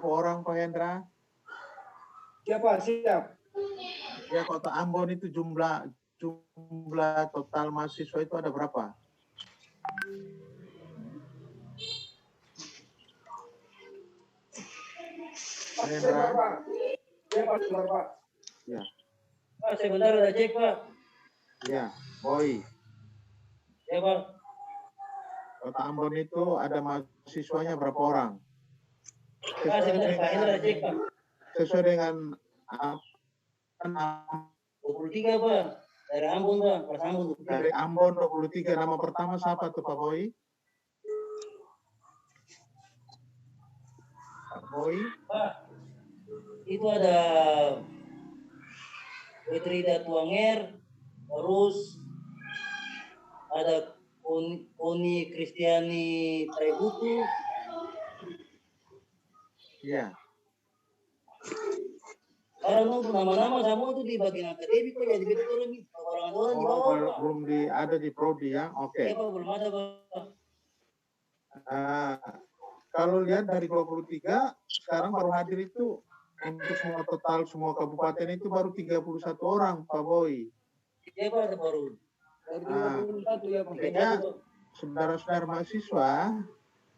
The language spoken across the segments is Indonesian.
orang Pak Hendra? Siap. Ya, Kota Ambon itu jumlah total mahasiswa itu ada berapa? Pak Hendra? Ya, Pak. Ya. Pak, sebentar udah cek, Pak. Ya, Boy. Ya, Pak. Kota Ambon itu ada mahasiswanya berapa orang? Pak, sebentar Pak Hendra cek, Pak. Sesuai dengan 23, Pak. Dari Ambon, Pak. Pas Ambon. Dari Ambon 23. Nama pertama siapa tuh, Pak Boy? Pak Boy? Pak, itu ada Wetrida Tuanger, terus ada Oni Kristiani Trebutu. Iya. Karena nunggu nama-nama semua itu di bagian akademik, Pak. Jadi kita turun orang-orang di bawah, Pak. Belum ada di prodi ya? Oke. Iya, Pak, belum ada, Pak. Kalau lihat dari 23, sekarang baru hadir itu untuk semua kabupaten itu baru 31 orang, Pak Boy. Iya, Pak, ada baru. Makanya saudara-saudara mahasiswa,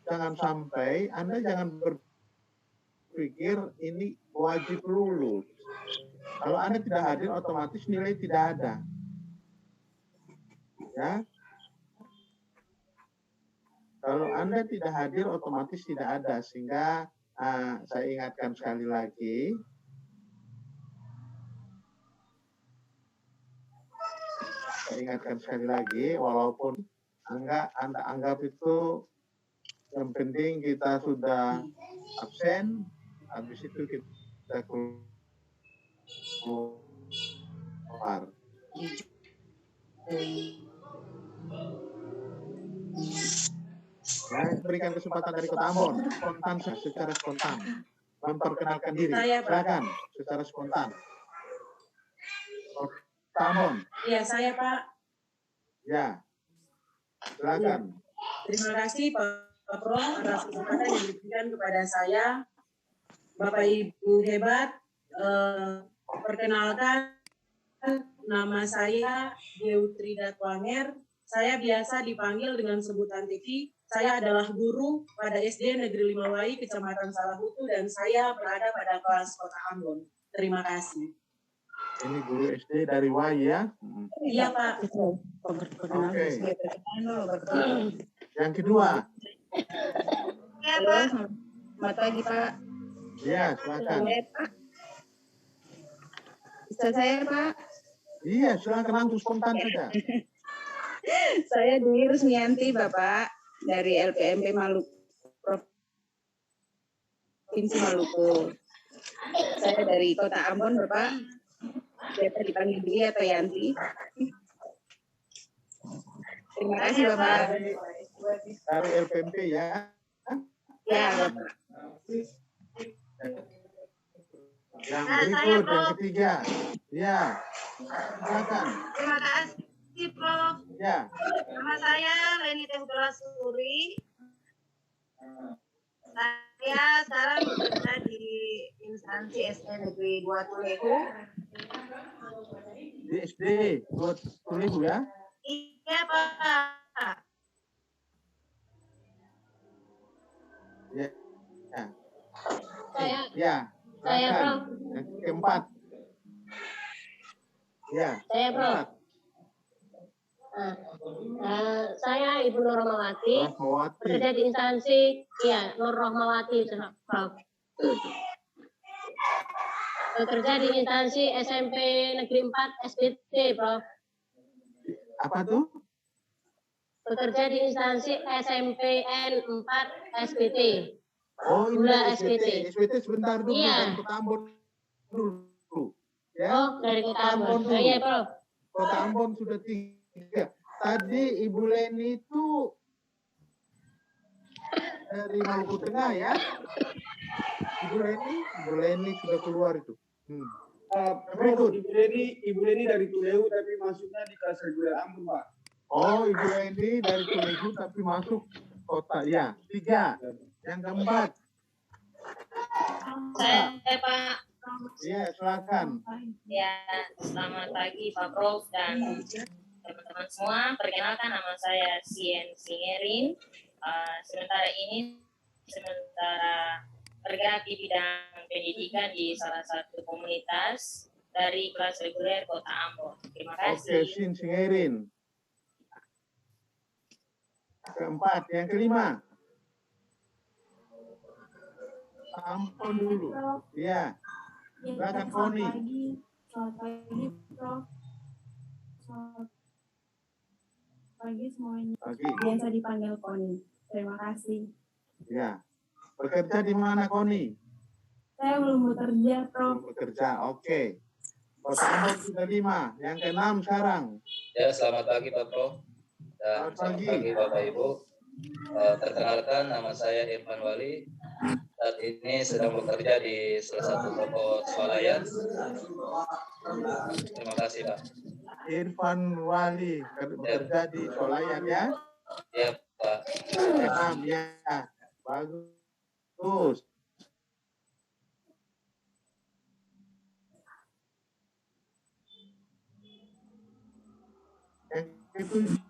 jangan sampai Anda jangan berpikir ini wajib lulus. Kalau Anda tidak hadir, otomatis nilai tidak ada. Ya. Kalau Anda tidak hadir, otomatis tidak ada. Sehingga saya ingatkan sekali lagi, walaupun Anda anggap itu yang penting kita sudah absen, habis itu kita keluar. Ya, berikan kesempatan dari Kota Ambon, secara spontan, memperkenalkan diri. Silakan, secara spontan. Kota Ambon. Iya, saya Pak. Ya, silakan. Terima kasih Pak Prof atas kesempatan yang diberikan kepada saya. Bapak Ibu hebat, perkenalkan nama saya Deutrida Tuanger. Saya biasa dipanggil dengan sebutan Tiki. Saya adalah guru pada SD Negeri 5 Wai, Kecamatan Salahutu, dan saya berada pada kelas Kota Ambon. Terima kasih. Ini guru SD dari Wai ya? Iya Pak. Oke. Yang kedua. Ya Pak. Selamat pagi Pak. Iya, silakan. Bisa saya Pak? Iya, silakan langsung spontan saja. Saya Dwi Rusmianti Bapak dari LPMP Maluku, Provinsi Maluku. Saya dari Kota Ambon Bapak. Biasa dipanggil Dwi atau Yanti. Terima kasih Bapak. Dari LPMP ya? Ya Bapak. Yang berikut, yang ketiga. Ya, silakan. Terima kasih Prof. Ya. Nama saya Leni Tehugala Suri. Saya sekarang bekerja di instansi SD Negeri 2 Tulehu. Di SD 2 Tulehu ya? Iya Pak. Ya. Ya. Saya Prof. Yang keempat. Ya. Saya Prof. Saya Ibu Nur Rahmawati, bekerja di instansi, ya Nur Rahmawati, Prof. Bekerja di instansi SMP Negeri 4 SBT, Prof. Apa tuh? Bekerja di instansi SMPN 4 SBT. Oh, ini SBT. SBT sebentar dulu, Iya. dari Kota Ambon dulu. Ya. Oh, dari Kota Ambon. dulu. Iya, Prof. Kota Ambon sudah 3. Tadi Ibu Leni itu dari Maluku Tengah ya? Ibu Leni sudah keluar itu. Berikut. Ibu Leni dari Tulehu tapi masuknya di kelas reguler Ambon, Pak. Oh, Ibu Leni dari Tulehu tapi masuk kota ya. 3. Yang keempat. Pak. Iya, silakan. Ya, selamat pagi Pak Prof dan teman-teman semua. Perkenalkan nama saya Sien Singerin. Sementara bergerak di bidang pendidikan di salah satu komunitas dari kelas reguler Kota Ambon. Terima Oke, kasih. Singerin. Keempat, yang kelima. Ampun dulu. Iya. Silakan Koni. Selamat pagi, Prof. Selamat pagi semuanya. Pagi. Biasa dipanggil Koni. Terima kasih. Ya. Bekerja di mana, Koni? Saya belum bekerja, Prof. Belum bekerja, oke. Kota Ambon sudah 5. Yang ke-6 sekarang. Ya, selamat pagi Pak Prof. Dan selamat pagi Bapak Ibu. Perkenalkan, nama saya Irfan Wali. Saat ini sedang bekerja di salah satu toko swalayan. Terima kasih Pak. Irfan Wali bekerja di swalayan ya? Ya Pak. Ya, bagus. Yang ke-7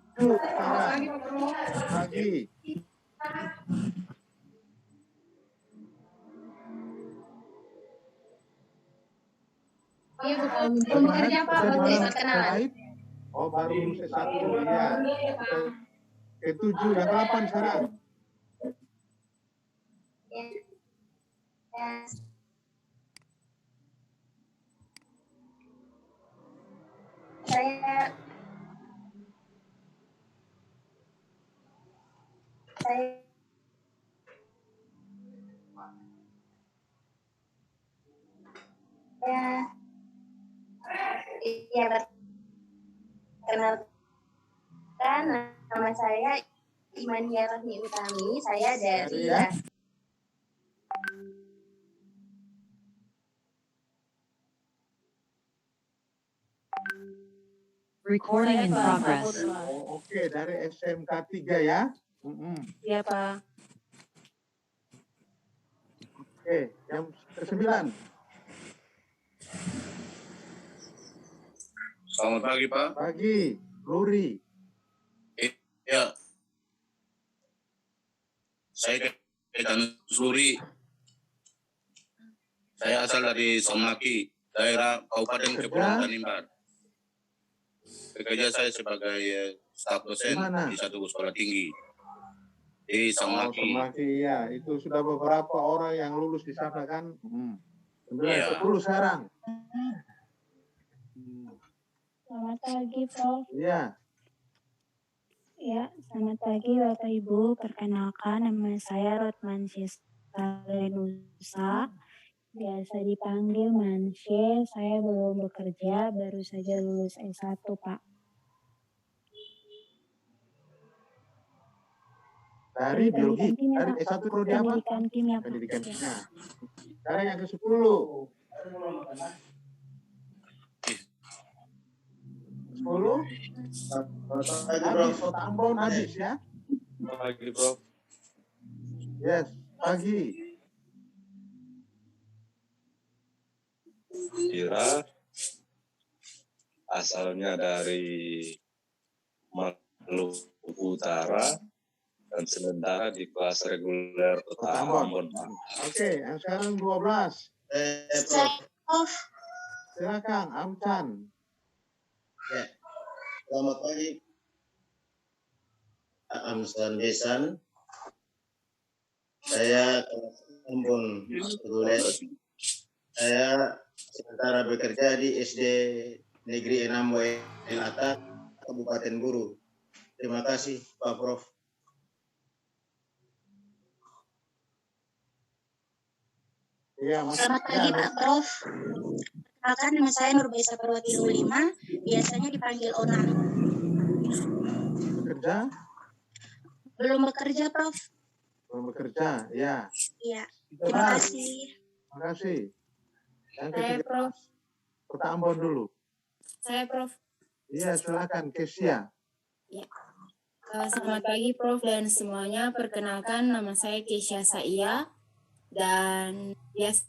pagi. Iya, belum bekerja Pak, baru kenalan. Oh, baru lulus S1 ya. Ke-7, yang ke-8 sekarang. Saya perkenalkan, nama saya Imania Rahmi Utami. Saya dari Recording in progress. Oke, dari SMK 3 ya. Iya, Pak. Oke, yang ke-9. Selamat pagi, Pak. Pagi, Luri. Ya. Saya Ketanus Luri. Saya asal dari Somaki, daerah Kabupaten Kepulauan Tanimbar. Bekerja saya sebagai staf dosen di satu sekolah tinggi di Somaki. Somaki, ya. Itu sudah beberapa orang yang lulus di sana kan. 9-10 sekarang. Selamat pagi, Prof. Iya. Ya, selamat pagi Bapak Ibu. Perkenalkan, nama saya Rotman Sistarenusa. Biasa dipanggil Mansye. Saya belum bekerja, baru saja lulus S1, Pak. Dari biologi, dari S1 prodi apa? Pendidikan kimia, Pak. Pendidikan Ya. kimia. Sekarang yang ke-10. 10. Habis, Kota Ambon habis ya. Pagi, Bro. Yes, pagi. Ira, asalnya dari Maluku Utara dan sementara di kelas reguler Kota Ambon. Oke, yang sekarang 12. Silakan, Amcan. Ya, selamat pagi. Amsan Besan. Saya Ambon reguler. Saya sementara bekerja di SD Negeri 6 Welata, Kabupaten Buru. Terima kasih, Pak Prof. Ya, Selamat pagi, Pak Prof. Perkenalkan, nama saya Nurbaisa Perwati 5, biasanya dipanggil Ona. Bekerja? Belum bekerja, Prof. Belum bekerja, ya. Iya, terima kasih. Terima kasih. Yang Saya, ketiga, Prof. Kota Ambon dulu. Saya, Prof. Iya, silakan, Kesia. Ya. Selamat pagi, Prof. dan semuanya. Perkenalkan, nama saya Kesia Saia. Dan biasa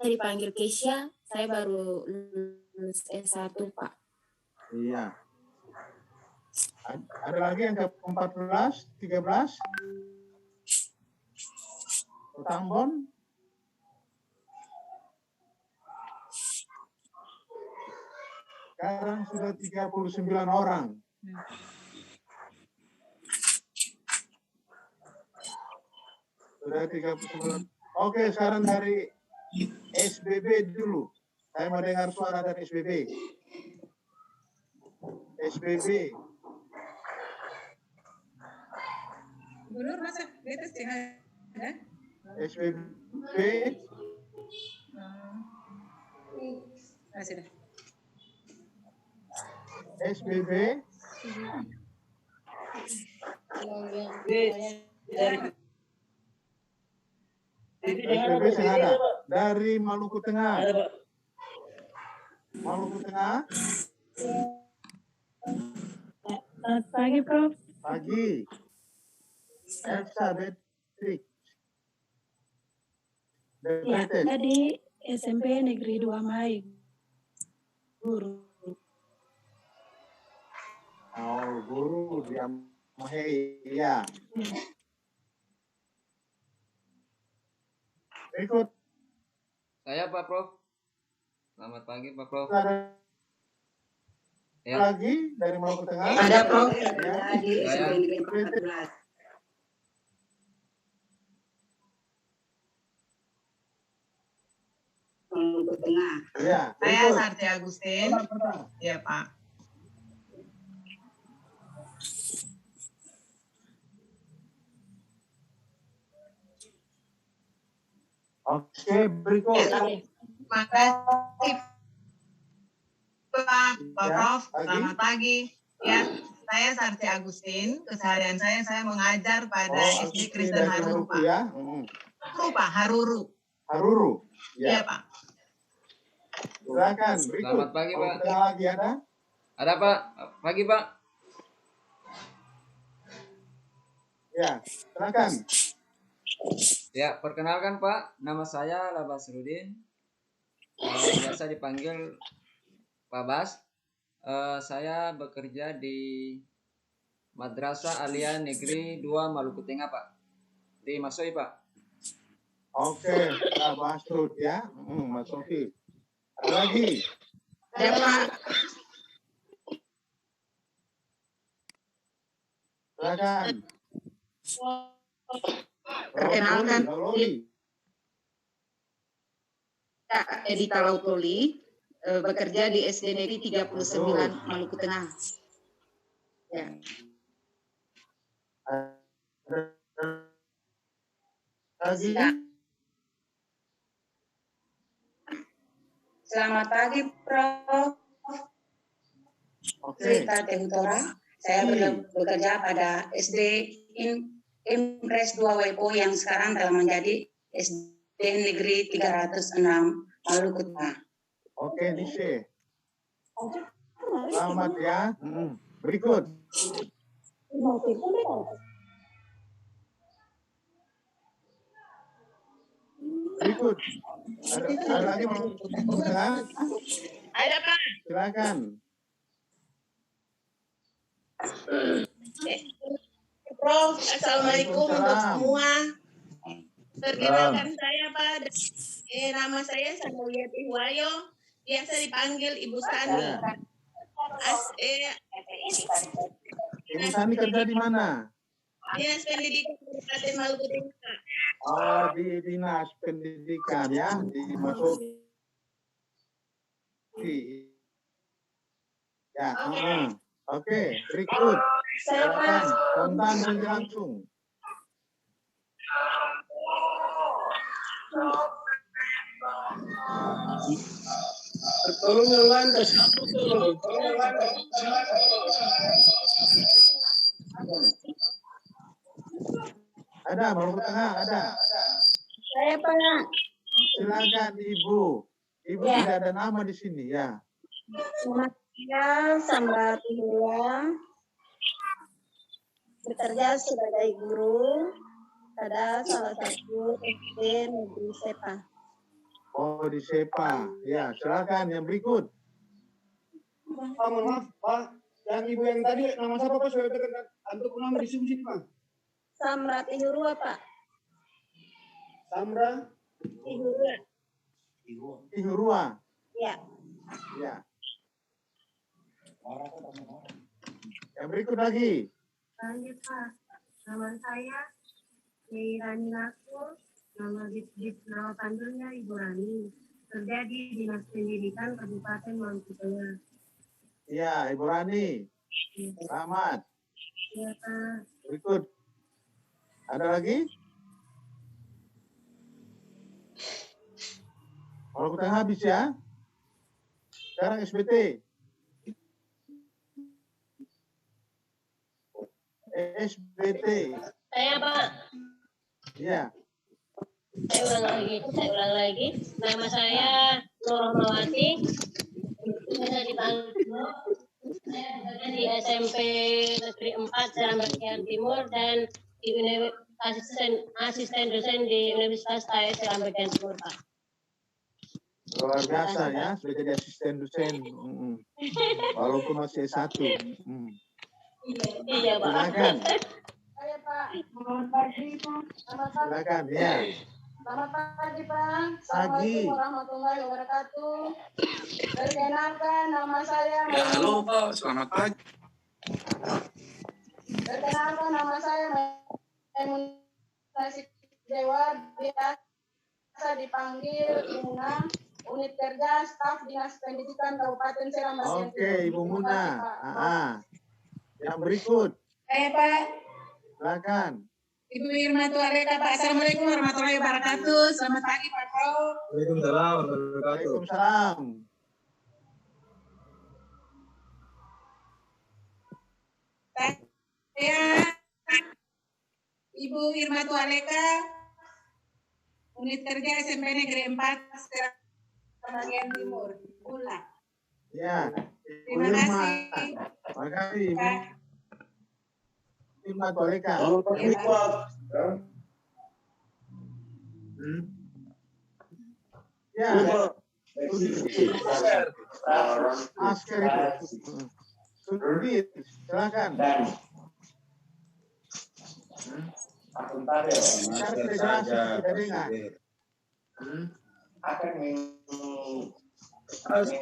dipanggil Keisha, saya baru lulus S1, Pak. Iya. Ada lagi yang ke-14, 13? Kota Ambon? Sekarang sudah 39 orang. Sudah 39. Oke, sekarang dari SBB dulu. Saya mau dengar suara dari SBB. SBB. Gubernur masa beta setengah ada? SBB. Masih dah. SBB. SBB saya ada. Dari Maluku Tengah. Maluku Tengah. Selamat pagi, Prof. Pagi. Elsa Beatrix. Ya, tadi SMP Negeri 2 Mai. Guru. Oh, guru dia Mahei, ya. Ikut. Saya Pak Prof. Selamat pagi Pak Prof. Ya. Lagi dari Maluku Tengah. Ada Prof. Ya. Di SMP Negeri 14. Maluku Tengah. Ya. Saya Sarti Agustin. Ya Pak. Oke, berikut. Terima kasih Pak Prof. Selamat pagi. Ya, saya Sarti Agustin. Keseharian saya mengajar pada SD Kristen Haruru, Pak. Ya. Haruru, Pak. Haruru. Haruru. Iya, Pak. Silakan. Berikut. Selamat pagi Pak. Lagi ada? Ada Pak. Pagi Pak. Ya, silakan. Ya, perkenalkan Pak, nama saya Labas Rudin. Biasa dipanggil Pak Bas. Saya bekerja di Madrasah Alia Negeri 2 Maluku Tengah, Pak. Di Masoi, Pak. Oke, Pak Basrud ya. Mas Sofi. Ada lagi? Ya, Pak. Silakan. Perkenalkan, Edita Lautoli, bekerja di SD Negeri 39 Maluku Tengah. Ya. Selamat pagi, Prof. Rita Tehutora. Saya bekerja pada SD Impres 2 WPO yang sekarang telah menjadi SD Negeri 306 Maluku Tengah. Oke, Nise. Selamat ya. Berikut. Berikut. Ada lagi Maluku Tengah? Ada, Pak. Silakan. Prof, Assalamualaikum untuk semua. Perkenalkan saya Pak, nama saya Samuliati Wayo, biasa dipanggil Ibu Sani. Ibu Sani kerja di mana? Dinas Pendidikan Kabupaten Maluku Tengah. Oh, di Dinas Pendidikan ya, dimasuk. Ya, oke, berikut. Silakan, spontan dan langsung. Tolong yang lain kasih. Ada, Maluku Tengah, ada. Saya Pak. Silakan Ibu. Ibu Ya. tidak ada nama di sini ya. Saya Sambati Hula, bekerja sebagai guru pada salah satu SD Negeri Sepa. Oh Oh, di SEPA. Ya, silakan yang berikut. Pak, mohon maaf, Pak. Yang ibu yang tadi nama siapa Pak? Saya tekan untuk nama di sini Pak. Samra Tihurua, Pak. Samra Tihurua. Tihurua. Ya. Ya. Yang berikut lagi. Lanjut Pak. Nama saya Rani Lakur. Nama panggilnya Ibu Rani. Kerja di Dinas Pendidikan Kabupaten Maluku Tengah. Ya, Ibu Rani. Selamat. Ya, Pak. Berikut. Ada lagi? Kalau kita habis ya. Sekarang SBT. SBT. Saya, Pak. Ya. Saya ulang lagi. Nama saya Nur Rahmawati. Saya dipanggil di SMP Negeri 4 Serang Bagian Timur dan di asisten dosen di Universitas TAE Serang Bagian Timur, Pak. Luar biasa ya, sudah jadi asisten dosen. Walaupun masih S1. Iya, Pak. Silakan. Saya, Pak. Selamat pagi, Pak. Silakan, ya. Selamat pagi, Pak. Pagi. Assalamualaikum warahmatullahi wabarakatuh. Perkenalkan, nama saya. Ya, halo Pak, selamat pagi. Perkenalkan, nama saya Nasib Dewa. Biasa dipanggil Muna. Unit kerja staf Dinas Pendidikan Kabupaten Serang Bagian Timur. Oke, Ibu Muna. Yang berikut. Saya, Pak. Silakan. Ibu Irma Tualeka, Pak. Assalamualaikum warahmatullahi wabarakatuh. Selamat pagi, Pak Prof. Waalaikumsalam. Waalaikumsalam. Saya Ibu Irma Tualeka, unit kerja SMP Negeri 4 Serang Bagian Timur, Bula. Ya. Terima kasih. Terima kasih. Irma Tualeka. Ya. Masker itu. Sudit, silakan.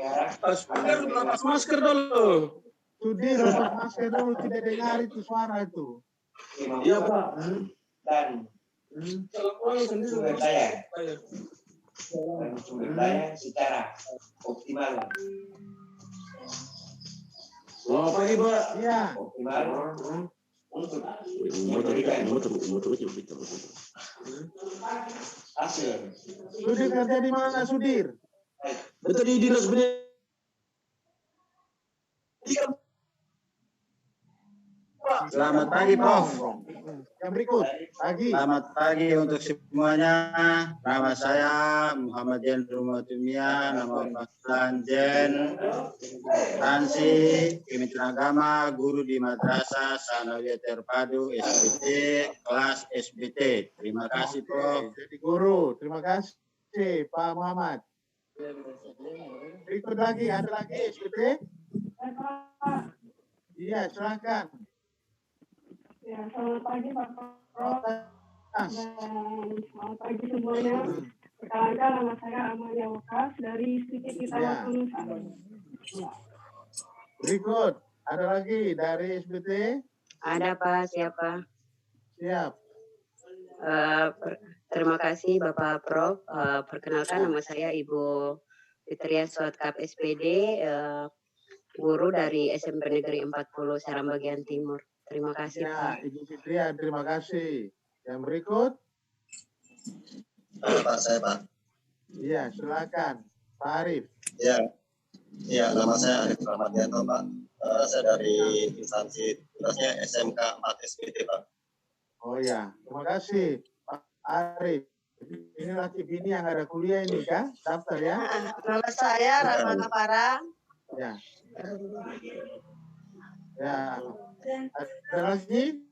Lepas masker dulu. Sudir, lepas masker dulu, tidak dengar itu suara itu. Iya Pak. Dan sumber daya secara optimal. Selamat pagi Pak. Iya. Optimal untuk memberikan hasil. Sudir kerja di mana, Sudir? Betul di Dinas Pendidikan. Selamat pagi, Prof. Yang berikut, pagi. Selamat pagi untuk semuanya. Nama saya Muhammad Jen Rumatumia, nama panggilan Jen, Tansi, Kementerian Agama, guru di Madrasah Sanawiyah Terpadu SBT, kelas SBT. Terima kasih, Prof. Jadi guru, terima kasih Pak Muhammad. Berikut lagi, ada lagi SBT? Iya, silakan. Ya, selamat pagi Pak Prof. Dan selamat pagi semuanya. Perkenalkan, nama saya Amalia Wakas dari Sedikit Kita Makan. Berikut, ada lagi dari SBT? Ada Pak, siapa? Siap. Terima kasih Bapak Prof. Perkenalkan, nama saya Ibu Fitria Suatkap SPD, guru dari SMP Negeri 40 Serang Bagian Timur. Terima kasih ya, Pak. Ibu Fitria, terima kasih. Yang berikut? Pak, saya Pak. Iya, silakan. Pak Arif. Ya, nama saya Arif Rahmadianto Pak. Saya dari instansi tugasnya SMK 4 SPT Pak. Oh ya, terima kasih Pak Arif. Ini laki bini yang ada kuliah ini kan? Daftar ya. Nama saya Rahmana Parang. Ya. Ya. Ada lagi?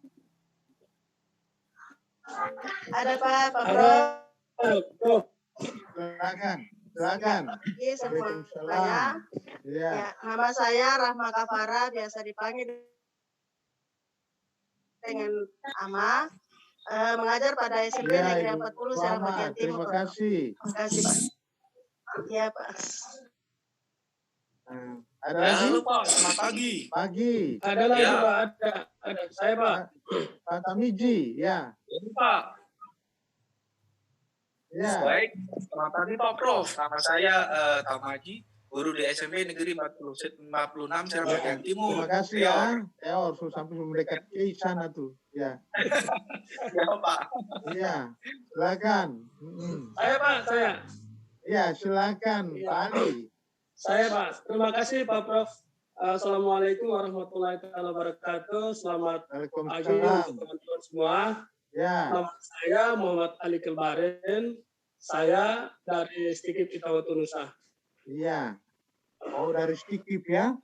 Ada Pak Prof. Silakan. Silakan. Pagi semuanya. Waalaikumsalam. Ya. Ya, nama saya Rahma Kafara, biasa dipanggil dengan Ama. Mengajar pada SMP Ya, Negeri Ibu 40 Serang Muhammad. Bagian Timur. Terima kasih. Terima kasih, Pak. Iya, Pak. Ada lagi? Halo Pak, selamat pagi. Pagi. Ada lagi Ya. Pak, ada. Saya Pak. Pak Tamiji, ya. Ini Pak. Ya. Baik, selamat pagi Pak Prof. Nama saya Tamaji, guru di SMP Negeri 46 Serang Bagian Timur. Terima kasih ya. Ya, harus sampai mendekat ke sana tuh. Ya. Ya Pak. Iya. Silakan. Saya Pak, saya. Ya, silakan Pak Ali. Saya Pak. Terima kasih Pak Prof. Assalamualaikum warahmatullahi wabarakatuh. Selamat pagi untuk teman-teman semua. Ya. Nama saya Muhammad Ali Kelbaren. Saya dari Stikip Itawatu Nusa. Iya. Oh, dari Stikip ya?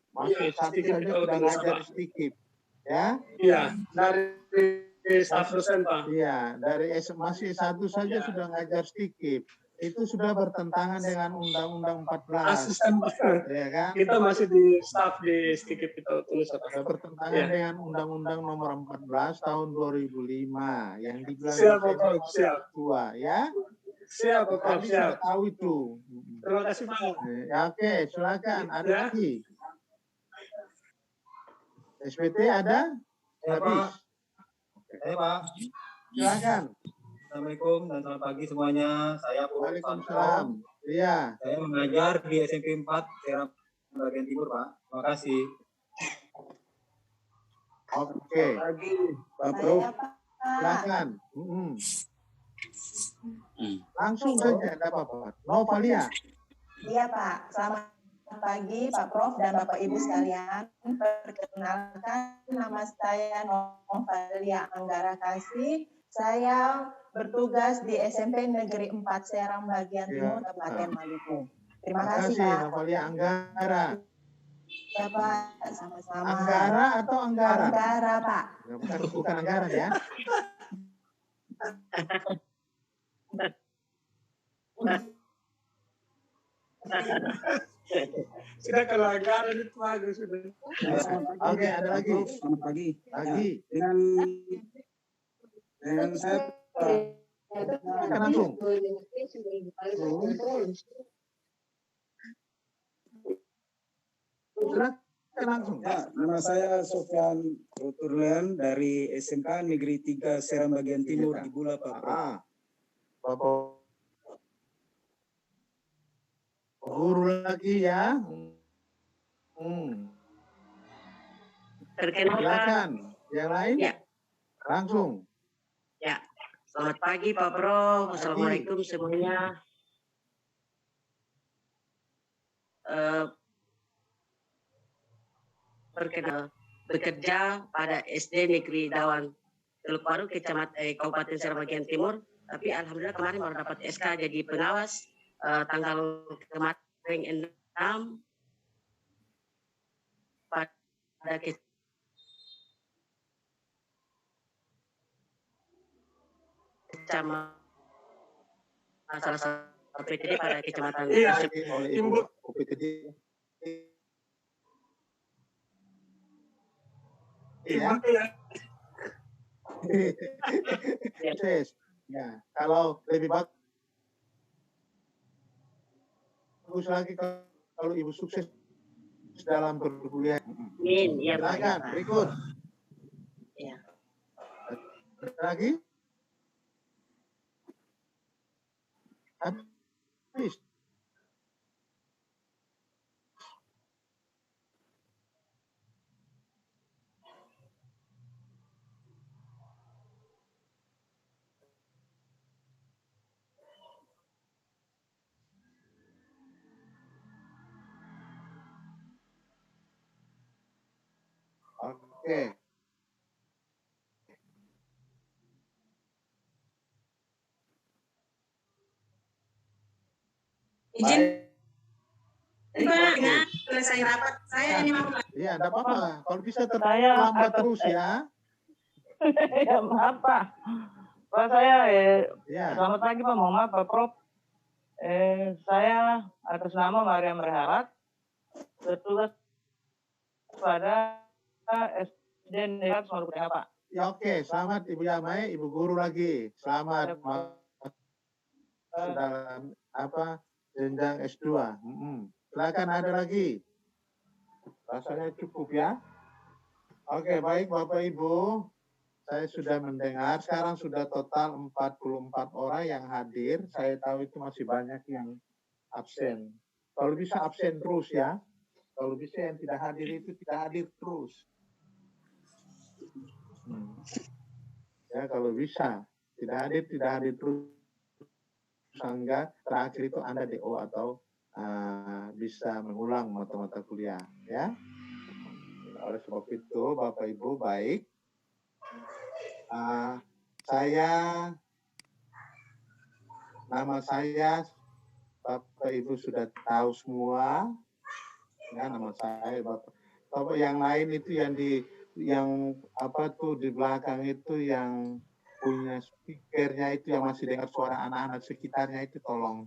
Masih satu saja sudah ngajar Stikip. Ya? Iya, dari staf dosen Pak. Iya, dari masih satu saja sudah ngajar Stikip. Itu sudah bertentangan dengan Undang-Undang 14. Asisten Pak. Ya kan? Kita masih di staf di Stikip Itawatu Nusa. Bertentangan dengan Undang-Undang Nomor 14 tahun 2005 yang dibilang siap. tua, ya? Siap, Pak. Siap. Tahu itu. Terima kasih Pak. Ya, oke, silakan. Ada lagi? SPT ada? Ya, Pak. Saya Pak. Silakan. Assalamualaikum dan selamat pagi semuanya. Saya Waalaikumsalam. Iya. Saya mengajar di SMP 4 Serang Bagian Timur, Pak. Terima kasih. Oke. Pak Prof. Silakan. Langsung saja, tidak apa-apa. Novalia. Iya Pak, selamat pagi Pak Prof dan Bapak Ibu sekalian. Perkenalkan, nama saya Novalia Anggara Kasih. Saya bertugas di SMP Negeri 4 Serang Bagian Timur, Kabupaten Maluku. Terima kasih Pak. Novalia Anggara. Ya Pak, sama-sama. Anggara atau Anggara? Anggara Pak. Bukan Anggara ya. Sudah kalau Anggara itu bagus sudah. Oke, ada lagi. Selamat pagi. Lagi. Dengan saya langsung. Langsung. Ya, nama saya Sofyan Roturlian dari SMK Negeri 3 Serang Bagian Timur di Bula, Pak. Bapak guru lagi ya. Perkenalkan. Yang lain? Ya. Langsung. Ya. Selamat pagi Pak Prof. Assalamualaikum semuanya. Bekerja pada SD Negeri Dawan Teluk Waru, Kabupaten Serang Bagian Timur. Tapi alhamdulillah kemarin baru dapat SK jadi pengawas tanggal kemarin 6 pada kecamatan salah satu PTD pada kecamatan Ibu PTD. Iya. Ya, kalau lebih bagus lagi kalau Ibu sukses dalam berkuliah. Amin. Ya, silakan, berikut. Ya. Ada lagi? Habis. Oke. Izin. Pak, selesai rapat. Saya ini mau. Iya, enggak apa-apa. Kalau bisa terlambat terus ya. Ya, maaf Pak. Pak saya, selamat pagi Pak, mohon maaf Pak Prof. Saya atas nama Mariam Berharap, bertugas pada SD Negeri Maluku Tengah, Pak. Ya oke, selamat Ibu Yamai, Ibu Guru lagi. Selamat dalam jenjang S2. Silakan ada lagi. Rasanya cukup ya. Oke, baik Bapak Ibu. Saya sudah mendengar, sekarang sudah total 44 orang yang hadir. Saya tahu itu masih banyak yang absen. Kalau bisa absen terus ya. Kalau bisa yang tidak hadir itu tidak hadir terus. Ya, kalau bisa tidak hadir terus. Sehingga terakhir itu Anda DO atau bisa mengulang mata-mata kuliah, ya. Oleh sebab itu, Bapak Ibu, baik. Nama saya, Bapak Ibu sudah tahu semua. Ya, nama saya Bapak yang lain itu yang di belakang itu yang punya speakernya itu yang masih dengar suara anak-anak sekitarnya itu tolong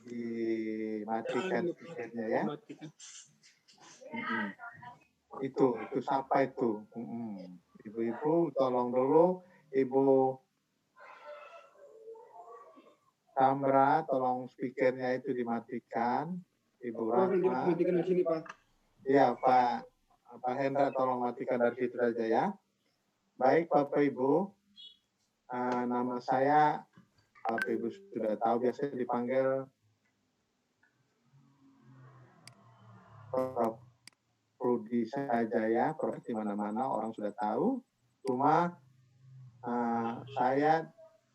dimatikan speakernya ya. Itu siapa itu? Ibu-ibu tolong dulu, Ibu Tamra tolong speakernya itu dimatikan. Ibu Rahma. Matikan di sini, Pak. Iya, Pak Hendra tolong matikan dari situ saja ya. Baik Bapak Ibu, nama saya Bapak Ibu sudah tahu biasa dipanggil Prof. Rudi saja ya, Prof di mana-mana orang sudah tahu. Cuma saya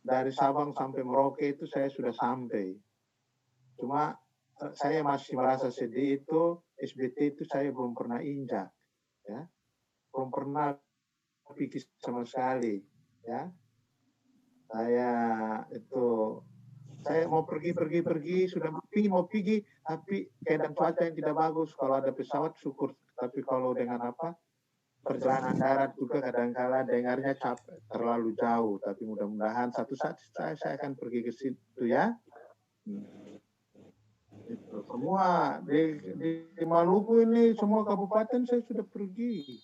dari Sabang sampai Merauke itu saya sudah sampai. Cuma saya masih merasa sedih itu SBT itu saya belum pernah injak. Ya, belum pernah pikir sama sekali, ya. Saya mau pergi sudah mau pergi, tapi keadaan cuaca yang tidak bagus. Kalau ada pesawat syukur, tapi kalau dengan perjalanan darat juga kadang-kala dengarnya capek, terlalu jauh. Tapi mudah-mudahan satu saat saya akan pergi ke situ ya. Itu semua di Maluku ini semua kabupaten saya sudah pergi.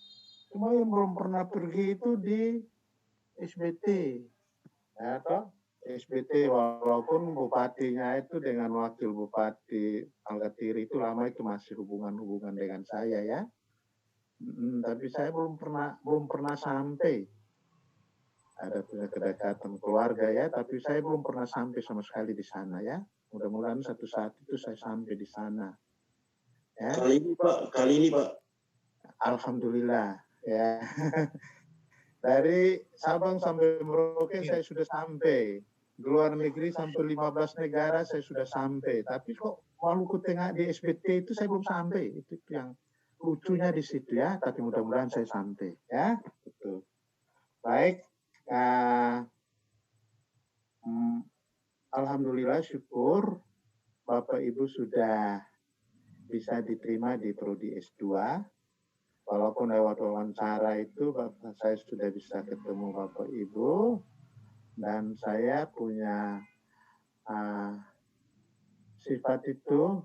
Cuma yang belum pernah pergi itu di SBT. Ya toh, SBT walaupun bupatinya itu dengan wakil bupati Anggatiri itu lama itu masih hubungan dengan saya ya. Tapi saya belum pernah sampai. Ada punya kedekatan keluarga ya, tapi saya belum pernah sampai sama sekali di sana ya. Mudah-mudahan satu saat itu saya sampai di sana. Ya. Kali ini Pak. Alhamdulillah ya. Dari Sabang sampai Merauke saya sudah sampai. Di luar negeri sampai 15 negara saya sudah sampai. Tapi kok Maluku Tengah di SBT itu saya belum sampai. Itu yang lucunya di situ ya. Tapi mudah-mudahan saya sampai ya. Betul. Baik. Alhamdulillah syukur Bapak Ibu sudah bisa diterima di Prodi S2. Walaupun lewat wawancara itu saya sudah bisa ketemu Bapak Ibu dan saya punya sifat itu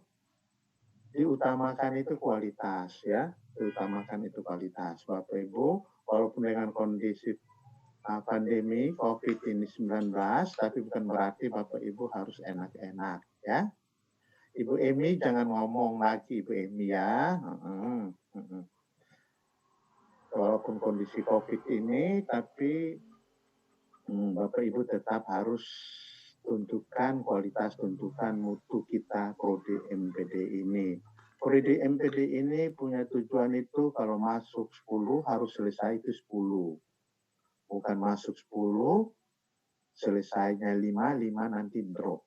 diutamakan itu kualitas ya, diutamakan itu kualitas Bapak Ibu walaupun dengan kondisi pandemi COVID-19, tapi bukan berarti Bapak Ibu harus enak-enak ya. Ibu Emi jangan ngomong lagi Ibu Emi ya. Walaupun kondisi COVID ini, tapi Bapak Ibu tetap harus tunjukkan kualitas, tunjukkan mutu kita Prodi MPD ini. Prodi MPD ini punya tujuan itu kalau masuk 10 harus selesai itu 10. Bukan masuk 10, selesainya 5 nanti drop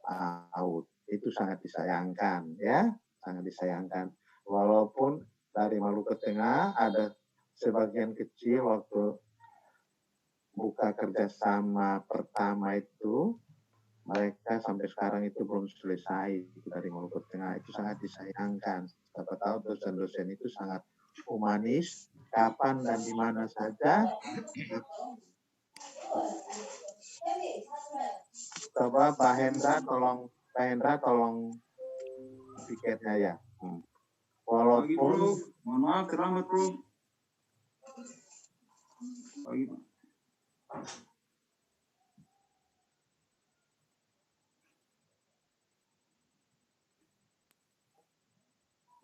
out. Itu sangat disayangkan ya, sangat disayangkan. Walaupun dari Maluku Tengah ada sebagian kecil waktu buka kerjasama pertama itu, mereka sampai sekarang itu belum selesai itu dari Maluku Tengah. Itu sangat disayangkan. Siapa tahu dosen-dosen itu sangat humanis, kapan dan di mana saja Coba Pak Hendra tolong piketnya ya. Pagi, Walaupun Prof. Mohon maaf, terlambat, Prof. Pagi, Pak.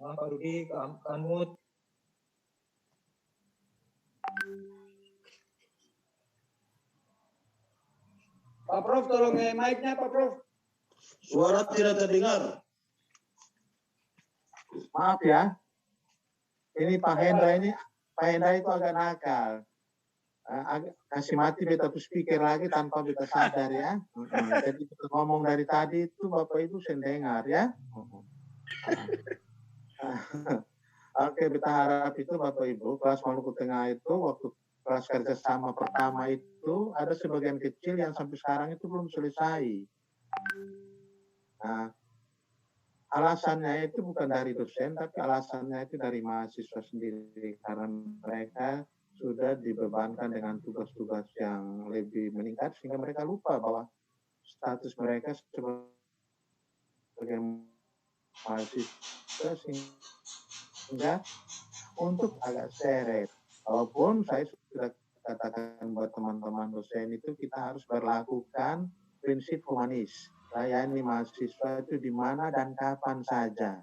Pak Rudi, unmute. Pak Prof, tolong mic-nya Pak Prof. Suara tidak terdengar. maaf ya, ini Pak Hendra itu agak nakal. Kasih mati beta speaker lagi tanpa beta sadar ya. Jadi kita ngomong dari tadi itu Bapak Ibu saya dengar ya. Oke, beta harap itu Bapak Ibu kelas Maluku Tengah itu waktu kelas kerjasama pertama itu ada sebagian kecil yang sampai sekarang itu belum selesai. Nah, alasannya itu bukan dari dosen, tapi alasannya itu dari mahasiswa sendiri karena mereka sudah dibebankan dengan tugas-tugas yang lebih meningkat sehingga mereka lupa bahwa status mereka sebagai mahasiswa sehingga untuk agak seret. Walaupun saya sudah katakan buat teman-teman dosen itu kita harus berlakukan prinsip humanis. Layani mahasiswa itu di mana dan kapan saja.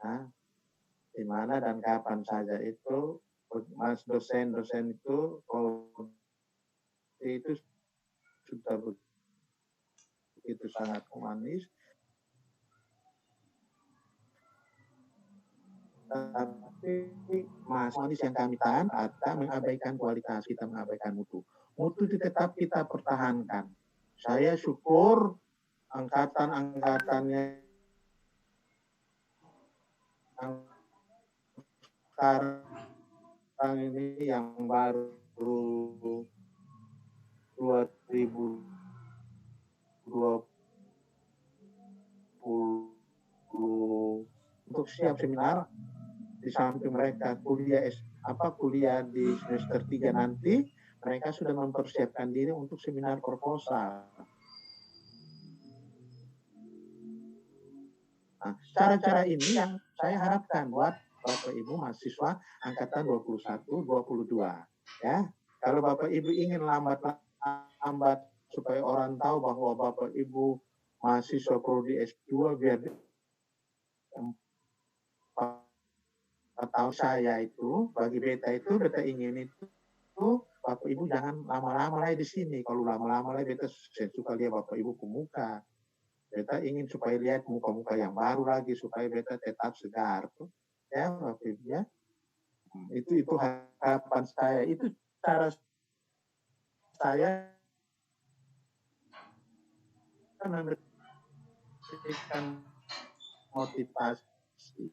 Nah, di mana dan kapan saja itu mas dosen-dosen itu kalau itu sudah begitu sangat humanis. Tapi humanis yang kami tahan atau mengabaikan kualitas, kita mengabaikan mutu. Mutu itu tetap kita pertahankan. Saya syukur angkatan-angkatannya sekarang ini yang baru 2020 untuk siap seminar di samping mereka kuliah di semester 3 nanti mereka sudah mempersiapkan diri untuk seminar proposal. Nah, cara-cara ini yang saya harapkan buat Bapak Ibu mahasiswa angkatan 21, 22. Ya, kalau Bapak Ibu ingin lambat supaya orang tahu bahwa Bapak Ibu mahasiswa prodi S2 biar atau saya itu bagi beta ingin itu Bapak Ibu jangan lama-lama lagi di sini. Kalau lama-lama lagi beta suka lihat Bapak Ibu ke muka. Beta ingin supaya lihat muka-muka yang baru lagi supaya beta tetap segar tuh. Ya, Bapak Ibu ya. Itu harapan saya, itu cara saya memberikan motivasi.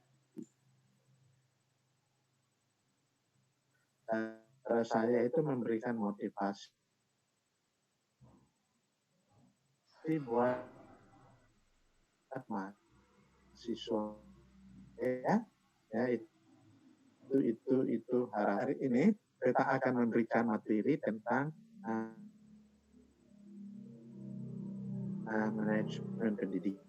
Cara saya itu memberikan motivasi buat mahasiswa ya itu hari ini kita akan memberikan materi tentang manajemen pendidikan.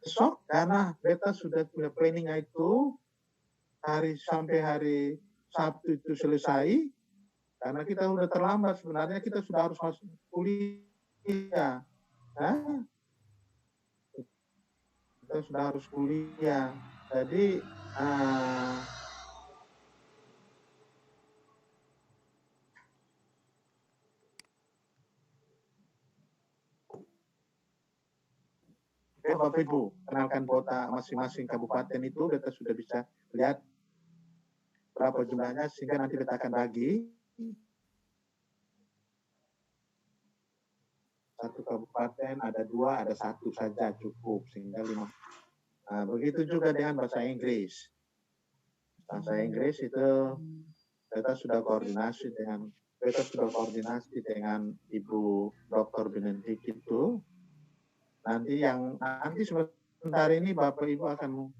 Besok karena beta sudah punya planning itu sampai hari Sabtu itu selesai karena kita sudah terlambat sebenarnya kita sudah harus masuk kuliah. Kita sudah harus kuliah. Jadi Bapak Ibu, kenalkan kota masing-masing kabupaten itu, kita sudah bisa lihat berapa jumlahnya, sehingga nanti kita akan bagi. Satu kabupaten ada 2, ada 1 saja cukup, sehingga 5. Nah, begitu juga dengan bahasa Inggris. Bahasa Inggris itu kita sudah koordinasi dengan Ibu Dr. Benedict itu. Nanti sebentar ini Bapak Ibu akan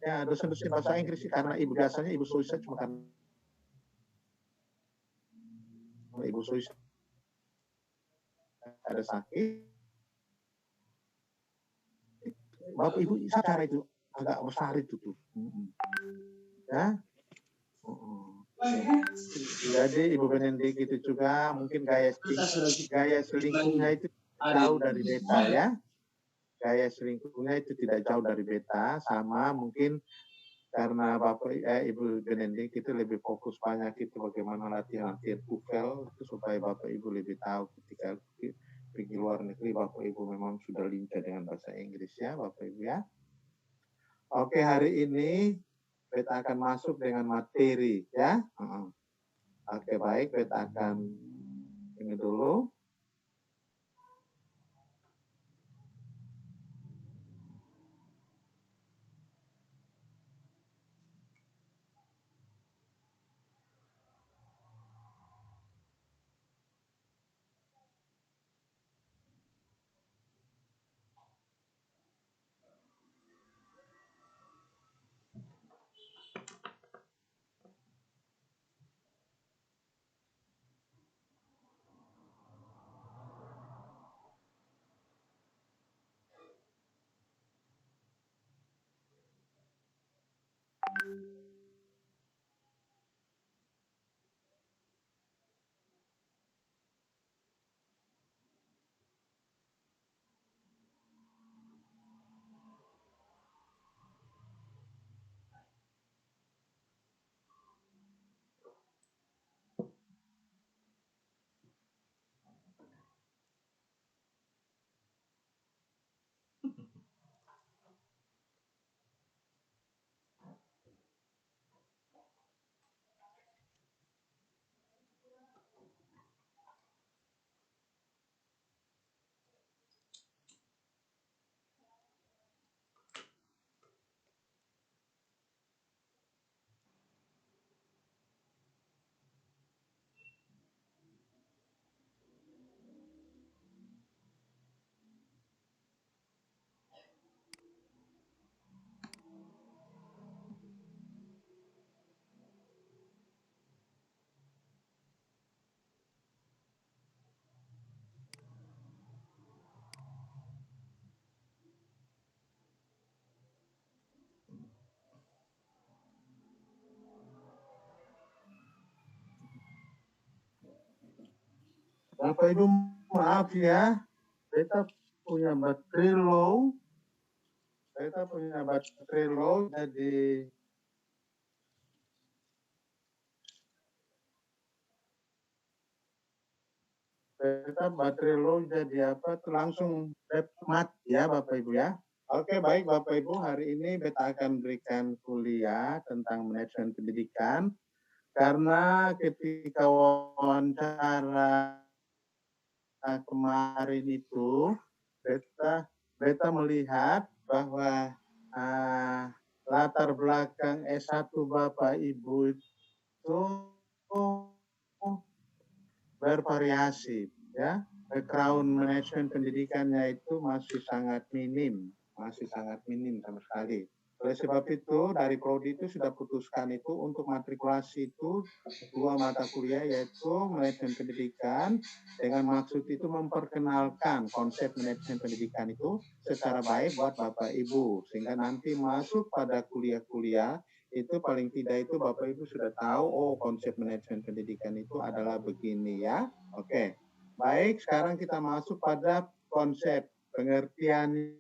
Ya, dosen-dosen bahasa Inggris sih, karena ibu biasanya ibu Suisa cuma karena ibu Suisa ada sakit. Bapak Ibu cara itu agak besar itu tuh. Ya. Jadi Ibu Benendik itu juga mungkin gaya selingkuhnya itu jauh dari beta ya. Gaya selingkuhnya itu tidak jauh dari beta, sama mungkin karena Ibu Benendik itu lebih fokus banyak itu bagaimana latihan TOEFL itu supaya Bapak Ibu lebih tahu ketika pergi luar negeri Bapak Ibu memang sudah lincah dengan bahasa Inggris ya Bapak Ibu ya. Oke, hari ini beta akan masuk dengan materi ya. Oke, baik, beta akan ini dulu. Bapak Ibu maaf ya, beta punya baterai low. Jadi beta baterai low jadi apa? Langsung mati ya Bapak Ibu ya. Oke, baik Bapak Ibu, hari ini beta akan berikan kuliah tentang manajemen pendidikan karena ketika wawancara kemarin itu beta melihat bahwa latar belakang S1 Bapak Ibu itu bervariasi ya. Background manajemen pendidikannya itu masih sangat minim sama sekali. Oleh sebab itu dari prodi itu sudah putuskan itu untuk matrikulasi itu 2 mata kuliah yaitu manajemen pendidikan dengan maksud itu memperkenalkan konsep manajemen pendidikan itu secara baik buat Bapak Ibu sehingga nanti masuk pada kuliah-kuliah itu paling tidak itu Bapak Ibu sudah tahu oh konsep manajemen pendidikan itu adalah begini ya. Oke. Baik, sekarang kita masuk pada konsep pengertiannya.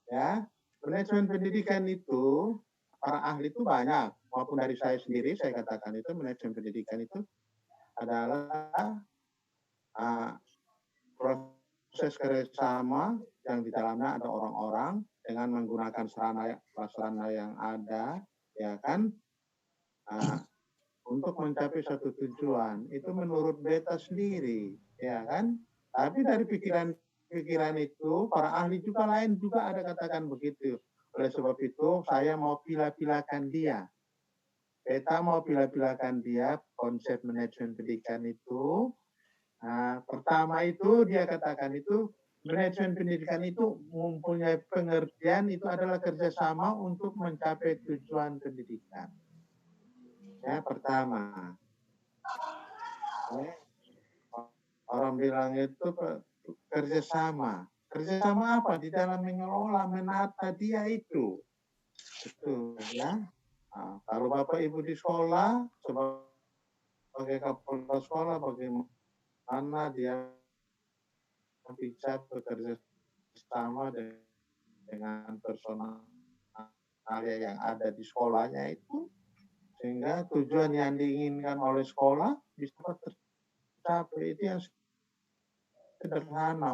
Ya, manajemen pendidikan itu para ahli itu banyak, maupun dari saya sendiri saya katakan itu manajemen pendidikan itu adalah proses kerjasama yang di dalamnya ada orang-orang dengan menggunakan sarana yang ada, ya kan, untuk mencapai suatu tujuan. Itu menurut beta sendiri, ya kan. Tapi dari pikiran itu para ahli juga lain juga ada katakan begitu. Oleh sebab itu saya mau pilih-pilihkan dia. Beta mau pilih-pilihkan dia konsep manajemen pendidikan itu Nah, pertama itu dia katakan itu manajemen pendidikan itu mempunyai pengertian itu adalah kerjasama untuk mencapai tujuan pendidikan. Ya, pertama. Orang bilang itu kerjasama. Kerjasama apa? Di dalam mengelola, menata dia itu. Itu ya. Nah, kalau Bapak Ibu di sekolah, sebagai kepala sekolah, bagaimana dia bisa bekerja sama dengan personal yang ada di sekolahnya itu, sehingga tujuan yang diinginkan oleh sekolah bisa tercapai. Itu yang sederhana.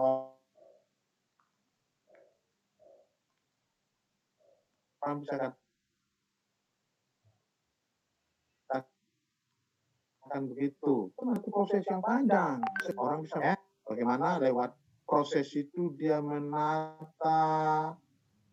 Orang bisa katakan begitu. Itu proses yang panjang. Orang bisa ya, bagaimana lewat proses itu dia menata,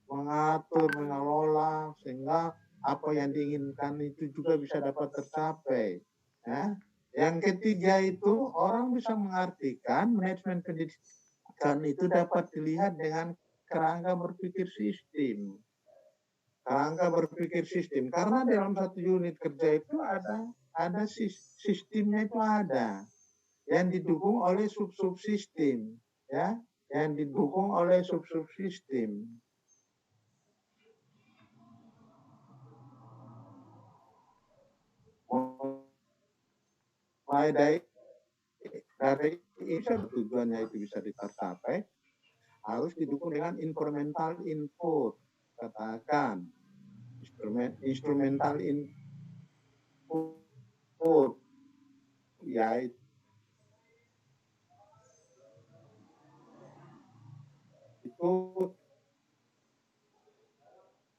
mengatur, mengelola, sehingga apa yang diinginkan itu juga bisa dapat tercapai. Ya. Yang ketiga itu orang bisa mengartikan manajemen pendidikan itu dapat dilihat dengan kerangka berpikir sistem. Kerangka berpikir sistem, karena dalam satu unit kerja itu ada sistemnya, itu ada yang didukung oleh sub-subsistem, ya, yang didukung oleh sub-subsistem. Mulai dari itu tujuannya itu bisa tercapai, harus didukung dengan instrumental input, katakan instrumental input,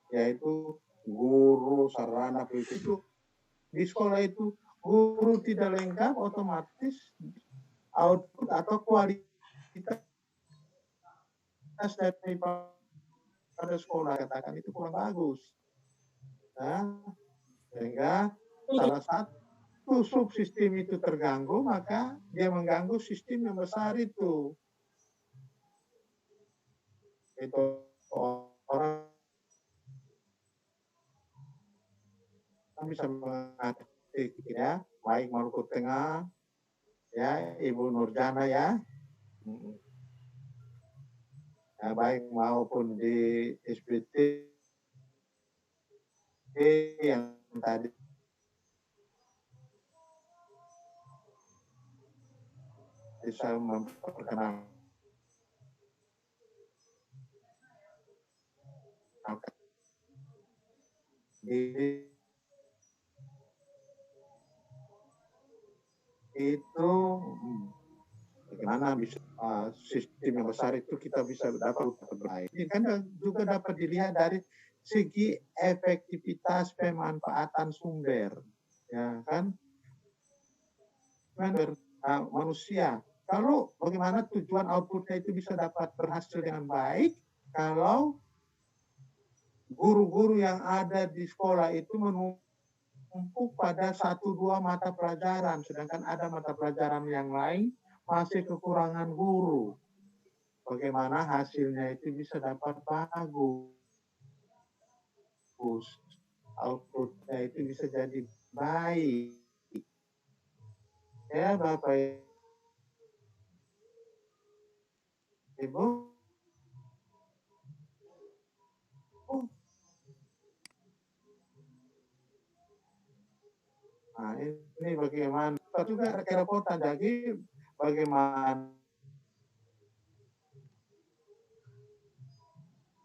yaitu guru, sarana itu di sekolah itu guru tidak lengkap, otomatis output atau kualitas daripada sekolah katakan itu kurang bagus. Nah, sehingga salah satu subsistem itu terganggu, maka dia mengganggu sistem yang besar itu. Itu orang bisa mengerti ya, baik Maluku Tengah, ya Ibu Nurjana ya, ya baik maupun di SBT yang tadi bisa memperkenalkan itu bagaimana bisa sistem yang besar itu kita bisa dapat baik. Ini kan juga dapat dilihat dari segi efektivitas pemanfaatan sumber, ya kan? Manusia. Kalau bagaimana tujuan outputnya itu bisa dapat berhasil dengan baik, kalau guru-guru yang ada di sekolah itu menumpuk pada 1-2 mata pelajaran, sedangkan ada mata pelajaran yang lain masih kekurangan guru. Bagaimana hasilnya itu bisa dapat bagus, outputnya itu bisa jadi baik. Ya Bapak Ibu, nah ini bagaimana juga kerepotan, jadi bagaimana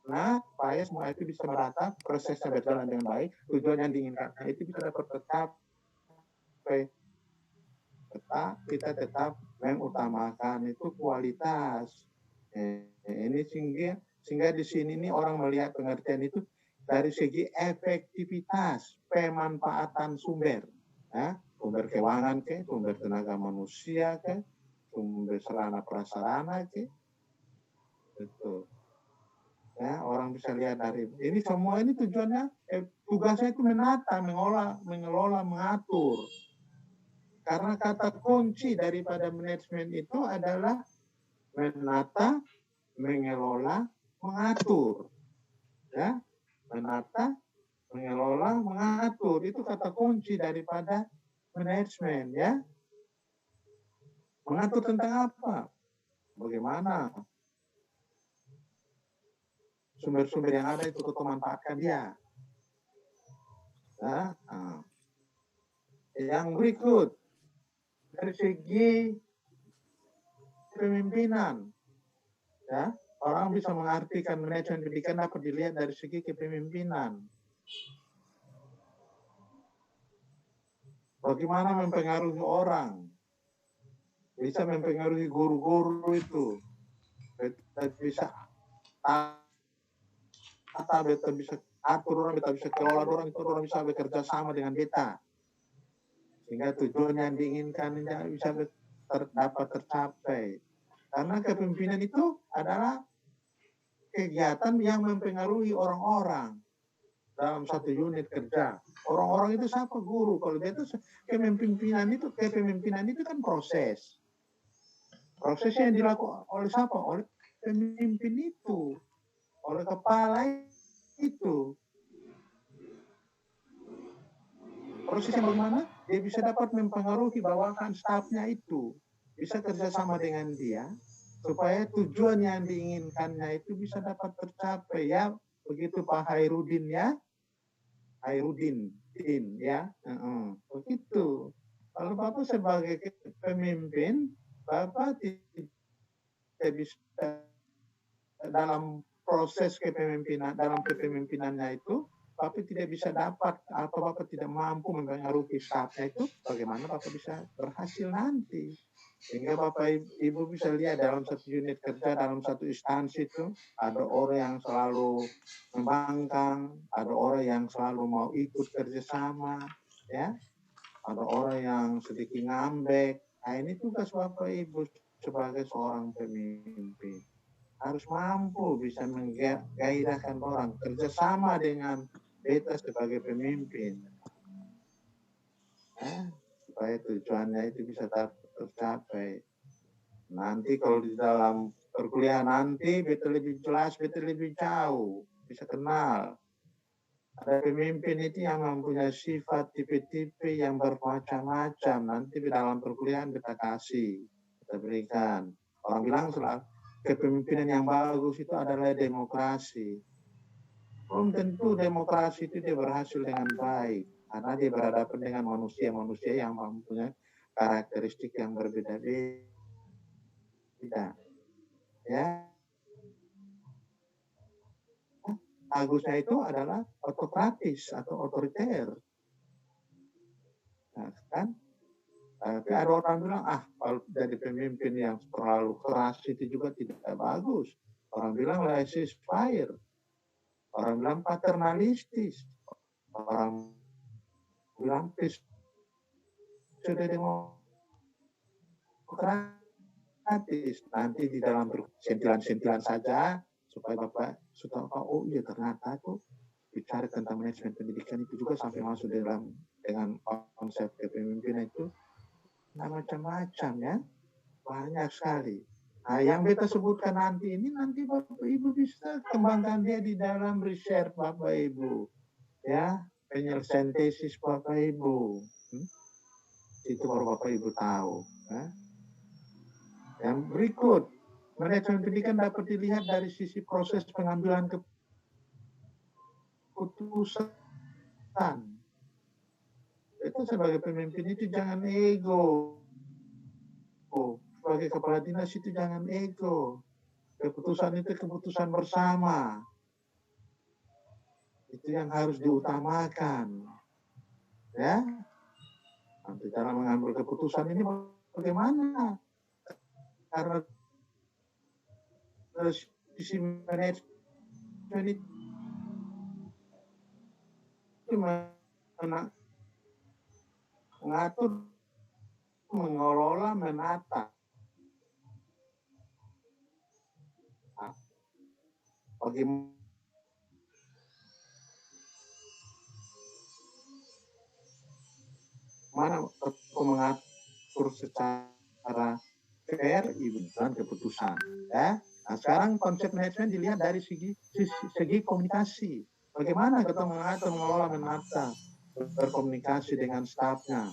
supaya semua itu bisa merata, prosesnya berjalan dengan baik, tujuan yang diinginkan itu bisa dapat tercapai. Kita tetap mengutamakan itu kualitas. Ini sehingga di sini nih orang melihat pengertian itu dari segi efektivitas pemanfaatan sumber, ya, sumber keuangan ke, sumber tenaga manusia ke, sumber sarana prasarana ke, itu. Ya, orang bisa lihat dari ini semua ini tujuannya tugasnya itu menata, mengelola, mengatur. Karena kata kunci daripada manajemen itu adalah menata, mengelola, mengatur. Ya, menata, mengelola, mengatur. Itu kata kunci daripada manajemen, ya. Mengatur tentang apa? Bagaimana sumber-sumber yang ada itu kita manfaatkan dia. Ya. Yang berikut, dari segi kepemimpinan, ya, orang bisa mengartikan manajemen pendidikan dapat dilihat dari segi kepemimpinan. Bagaimana mempengaruhi orang, bisa mempengaruhi guru-guru itu, bisa beta bisa atur orang, beta bisa kelola orang, itu orang bisa bekerja sama dengan beta, sehingga tujuan yang diinginkan bisa dapat tercapai. Karena kepemimpinan itu adalah kegiatan yang mempengaruhi orang-orang dalam satu unit kerja. Orang-orang itu siapa? Guru. Kalau dia itu kepemimpinan itu kan proses. Proses yang dilakukan oleh siapa? Oleh pemimpin itu, oleh kepala itu. Proses yang bagaimana? Dia bisa dapat mempengaruhi bawahan stafnya itu, bisa kerjasama dengan dia, supaya tujuan yang diinginkannya itu bisa dapat tercapai, ya. Begitu Pak Hairudin, ya. Hairudin, ya. Begitu. Kalau Bapak sebagai pemimpin, Bapak tidak bisa dalam proses kepemimpinan, dalam kepemimpinannya itu, Bapak tidak bisa dapat atau Bapak tidak mampu mempengaruhi stafnya itu, bagaimana Bapak bisa berhasil nanti? Sehingga Bapak Ibu bisa lihat dalam satu unit kerja, dalam satu instansi itu, ada orang yang selalu membangkang, ada orang yang selalu mau ikut kerjasama, ya, ada orang yang sedikit ngambek. Nah, ini tugas Bapak Ibu sebagai seorang pemimpin. Harus mampu bisa menggairahkan orang, kerjasama dengan beta sebagai pemimpin. Supaya tujuannya itu bisa tercapai. Nanti kalau di dalam perkuliahan nanti beta lebih jelas, beta lebih jauh, bisa kenal. Ada pemimpin itu yang mempunyai sifat tipe-tipe yang bermacam-macam. Nanti di dalam perkuliahan beta kasih, kita berikan. Orang bilang selalu kepemimpinan yang bagus itu adalah demokrasi. Belum tentu demokrasi itu dia berhasil dengan baik, karena dia berhadapan dengan manusia-manusia yang mempunyai karakteristik yang berbeda-beda. Ya. Bagusnya itu adalah autokratis atau otoriter. Nah, kan? Tapi ada orang bilang, kalau jadi pemimpin yang terlalu keras itu juga tidak bagus. Orang bilang laissez-faire. Orang bilang paternalistis. Orang bilang sudah demokratis. Nanti di dalam sentilan-sentilan saja, supaya Bapak sudah tahu, oh iya ternyata itu bicara tentang manajemen pendidikan itu juga sampai masuk dalam dengan konsep kepemimpinan itu macam-macam, ya, banyak sekali. Nah, yang beta sebutkan nanti ini nanti Bapak Ibu bisa kembangkan dia di dalam riset Bapak Ibu, ya, penyelesaian tesis Bapak Ibu. Itu baru Bapak Ibu tahu. Ya. Yang berikut, manajemen pendidikan dapat dilihat dari sisi proses pengambilan keputusan. Itu sebagai pemimpin itu jangan ego. Sebagai kepala dinas itu jangan ego. Keputusan itu keputusan bersama. Itu yang harus diutamakan. Ya. Nanti cara mengambil keputusan ini bagaimana? Karena dari sisi manajemen itu mengatur, mengelola, menata. Bagaimana mengatur diatur secara fair, ibu dan keputusan. Ya. Nah, sekarang konsep manajemen dilihat dari segi komunikasi. Bagaimana kita mengatur, mengelola, menata, berkomunikasi dengan stafnya.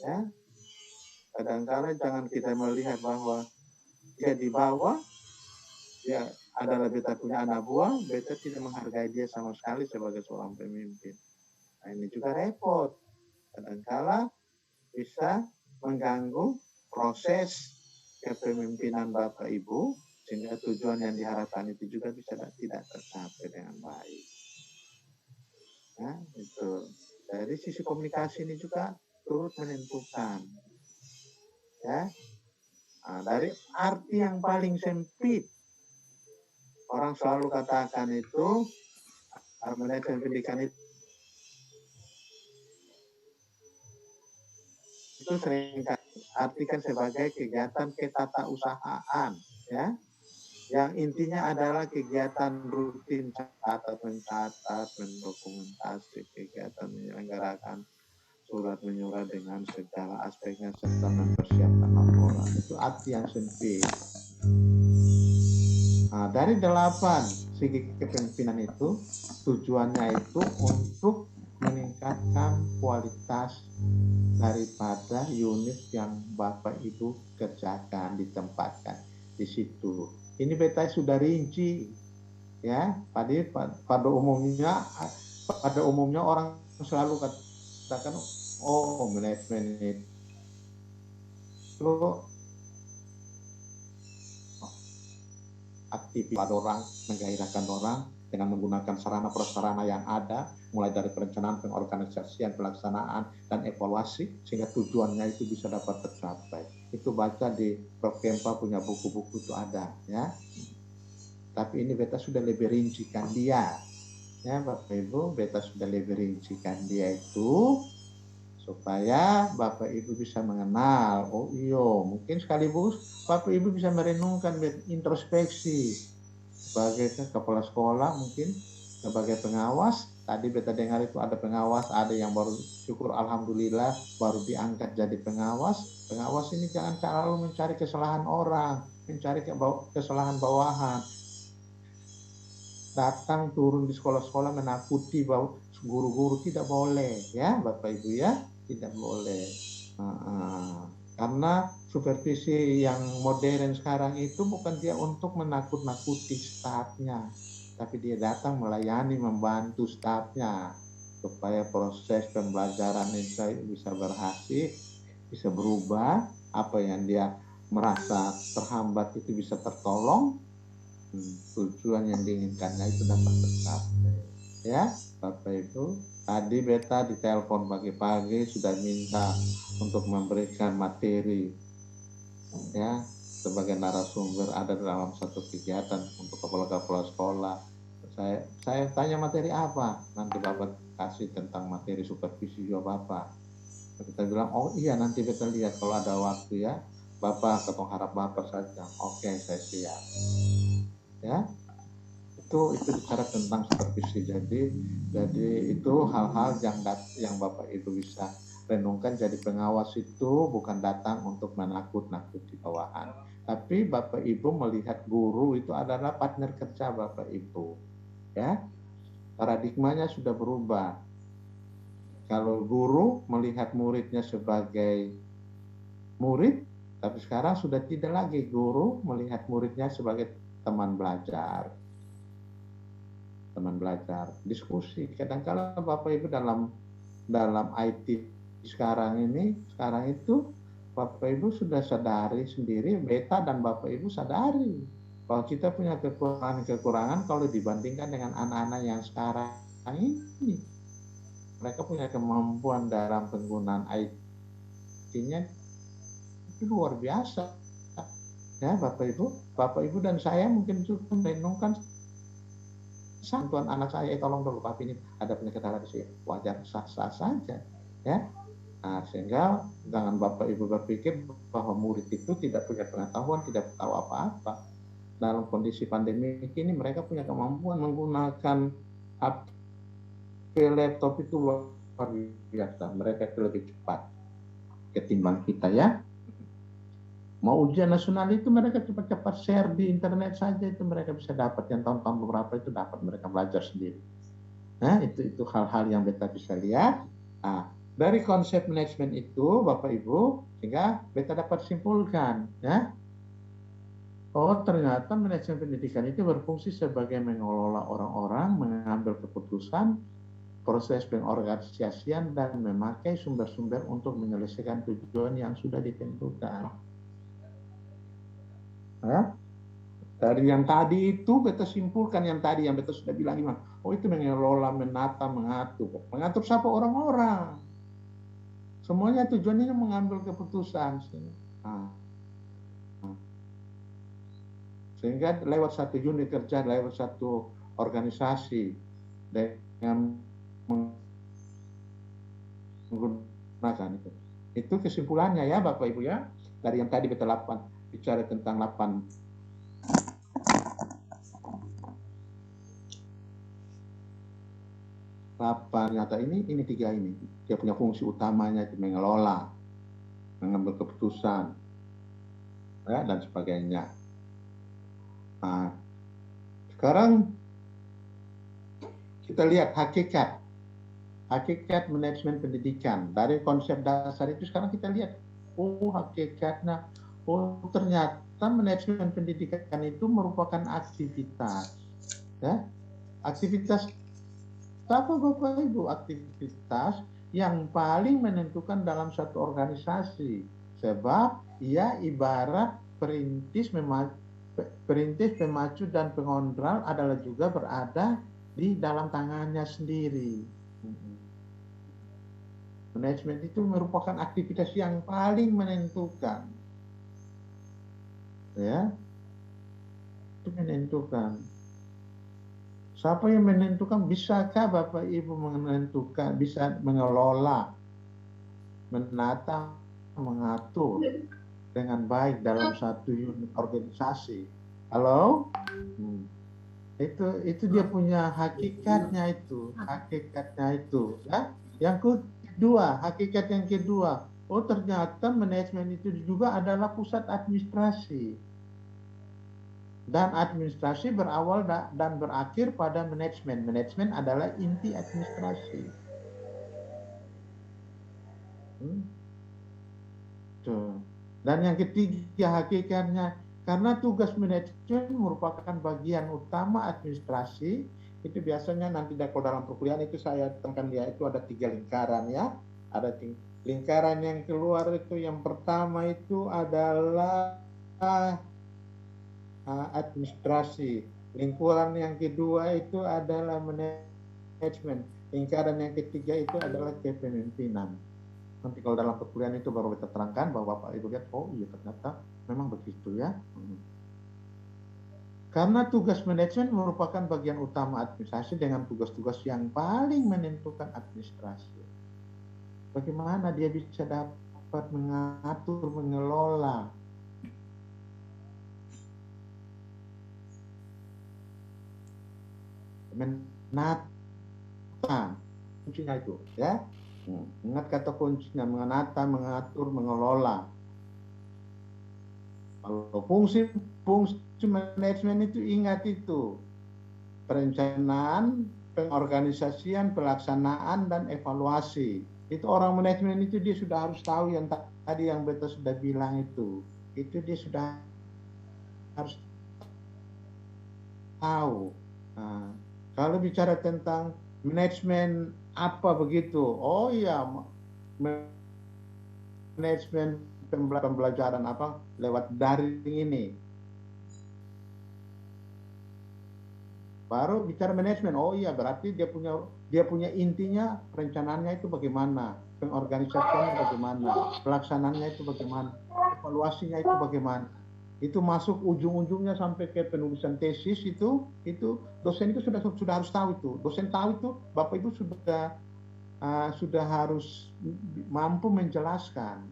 Ya. Kadang-kadang jangan kita melihat bahwa dia di bawah, dia adalah beta punya anak buah, beta tidak menghargai dia sama sekali sebagai seorang pemimpin. Nah, ini juga repot. Kadang-kadang bisa mengganggu proses kepemimpinan Bapak Ibu, sehingga tujuan yang diharapkan itu juga bisa tidak tercapai dengan baik. Ya, itu. Dari sisi komunikasi ini juga turut menentukan. Ya. Nah, dari arti yang paling sempit, orang selalu katakan itu manajemen pendidikan itu sering artikan sebagai kegiatan ketatausahaan, ya, yang intinya adalah kegiatan rutin catat, mencatat, mendokumentasi, kegiatan menyelenggarakan surat menyurat dengan segala aspeknya serta mempersiapkan laporan. Itu arti yang sempit. Nah, dari 8 segi kepemimpinan itu tujuannya itu untuk meningkatkan kualitas daripada unit yang Bapak Ibu kerjakan, ditempatkan di situ. Ini beta sudah rinci, ya. Pada umumnya orang selalu katakan, oh manajemen itu aktif pada orang, menggairahkan orang dengan menggunakan sarana prasarana yang ada, mulai dari perencanaan, pengorganisasian, pelaksanaan, dan evaluasi, sehingga tujuannya itu bisa dapat tercapai. Itu baca di Prof. Kempa punya buku-buku itu ada, ya. Tapi ini beta sudah lebih rincikan dia, ya Bapak Ibu, beta sudah lebih rincikan dia itu supaya Bapak Ibu bisa mengenal. Oh iya, mungkin sekaligus Bapak Ibu bisa merenungkan, introspeksi sebagai kepala sekolah, mungkin sebagai pengawas. Tadi beta dengar itu ada pengawas, ada yang baru, syukur alhamdulillah baru diangkat jadi pengawas. Pengawas ini jangan selalu mencari kesalahan orang, mencari kesalahan bawahan. Datang turun di sekolah-sekolah menakuti bahwa guru-guru, tidak boleh, ya Bapak Ibu, ya, tidak boleh. Karena supervisi yang modern sekarang itu bukan dia untuk menakut-nakuti stafnya, tapi dia datang melayani, membantu stafnya supaya proses pembelajaran itu bisa berhasil, bisa berubah, apa yang dia merasa terhambat itu bisa tertolong, tujuan yang diinginkannya itu dapat tercapai. Ya Bapak Ibu, tadi beta ditelepon pagi-pagi sudah minta untuk memberikan materi, ya, sebagai narasumber ada dalam satu kegiatan untuk kepala-kepala sekolah. Saya tanya materi apa, nanti Bapak kasih tentang materi supervisi juga Bapak. Kita bilang, oh iya nanti beta lihat kalau ada waktu, ya Bapak, ketong harap Bapak saja. Oke, saya siap. Ya, itu bicara tentang supervisi. Jadi itu hal-hal yang Bapak Ibu bisa renungkan. Jadi pengawas itu bukan datang untuk menakut-nakuti bawahan, tapi Bapak Ibu melihat guru itu adalah partner kerja Bapak Ibu, ya. Paradigmanya sudah berubah. Kalau guru melihat muridnya sebagai murid, tapi sekarang sudah tidak lagi, guru melihat muridnya sebagai teman belajar. Teman belajar, diskusi. Kadang-kadang Bapak Ibu dalam IT sekarang itu Bapak Ibu sudah sadari sendiri, beta dan Bapak Ibu sadari bahwa kita punya kekurangan kalau dibandingkan dengan anak-anak yang sekarang ini. Mereka punya kemampuan dalam penggunaan IT-nya itu luar biasa. Ya Bapak Ibu dan saya mungkin juga merenungkan, tuan anak saya, tolong dulu Pak, ini ada penyakit HLHC, wajar, sah-sah saja, ya. Nah, sehingga jangan Bapak Ibu berpikir bahwa murid itu tidak punya pengetahuan, tidak tahu apa-apa. Dalam kondisi pandemi ini mereka punya kemampuan menggunakan HP, laptop itu luar biasa, mereka itu lebih cepat. ketimbang kita ya. Mau ujian nasional itu mereka cepat-cepat share di internet saja, itu mereka bisa dapat, yang tahun-tahun beberapa itu dapat mereka belajar sendiri. Nah, itu hal-hal yang beta bisa lihat. Nah, dari konsep manajemen itu Bapak Ibu, sehingga beta dapat simpulkan ya. Oh, ternyata manajemen pendidikan itu berfungsi sebagai mengelola orang-orang, mengambil keputusan, proses pengorganisasian, dan memakai sumber-sumber untuk menyelesaikan tujuan yang sudah ditentukan. Ya? Dari yang tadi itu beta simpulkan, yang tadi yang beta sudah bilang, oh itu mengelola, menata, mengatur. Mengatur siapa? Orang-orang. Semuanya tujuannya mengambil keputusan. Sehingga lewat satu unit kerja, lewat satu organisasi, dengan menggunakan itu. Itu kesimpulannya ya Bapak Ibu ya. Dari yang tadi beta bicara tentang 8 nyata ini 3 ini. Dia punya fungsi utamanya itu mengelola, mengambil keputusan, ya, dan sebagainya. Nah, sekarang kita lihat hakikat manajemen pendidikan. Dari konsep dasar itu sekarang kita lihat, oh hakikatnya, oh ternyata manajemen pendidikan itu merupakan aktivitas. Ya, aktivitas apa Bapak Ibu? Aktivitas yang paling menentukan dalam satu organisasi. Sebab ia ibarat perintis, pemacu, dan pengontrol adalah juga berada di dalam tangannya sendiri. Manajemen itu merupakan aktivitas yang paling menentukan. Ya, itu menentukan. Siapa yang menentukan? Bisakah Bapak Ibu menentukan, bisa mengelola, menata, mengatur dengan baik dalam satu unit organisasi? Halo? Itu dia punya hakikatnya itu, ya. Yang kedua, hakikat yang kedua, oh ternyata manajemen itu juga adalah pusat administrasi. Dan administrasi berawal dan berakhir pada manajemen. Manajemen adalah inti administrasi. Tuh. Dan yang ketiga hakikatnya, karena tugas manajemen merupakan bagian utama administrasi, itu biasanya nanti kalau dalam perkuliahan itu saya tekankan dia itu ada 3 lingkaran ya. Ada lingkaran yang keluar itu, yang pertama itu adalah administrasi. Lingkaran yang kedua itu adalah manajemen. Lingkaran yang ketiga itu adalah kepemimpinan. Nanti kalau dalam perkuliahan itu baru kita terangkan bahwa Bapak Ibu lihat, oh iya ternyata memang begitu ya. Karena tugas manajemen merupakan bagian utama administrasi dengan tugas-tugas yang paling menentukan administrasi. Bagaimana dia bisa dapat mengatur, mengelola, menata, kuncinya itu ya. Ingat kata kuncinya, menata, mengatur, mengelola. Kalau fungsi manajemen itu ingat itu, perencanaan, pengorganisasian, pelaksanaan, dan evaluasi. Itu orang manajemen itu dia sudah harus tahu yang tadi yang Beta sudah bilang itu dia sudah harus tahu. Nah, kalau bicara tentang manajemen apa begitu, oh iya, manajemen pembelajaran apa lewat daring ini. Baru bicara manajemen, oh iya berarti dia punya intinya, perencanaannya itu bagaimana, pengorganisasiannya bagaimana, pelaksanaannya itu bagaimana, evaluasinya itu bagaimana. Itu masuk ujung-ujungnya sampai ke penulisan tesis itu dosen itu sudah harus tahu itu. Dosen tahu itu, Bapak Ibu sudah harus mampu menjelaskan.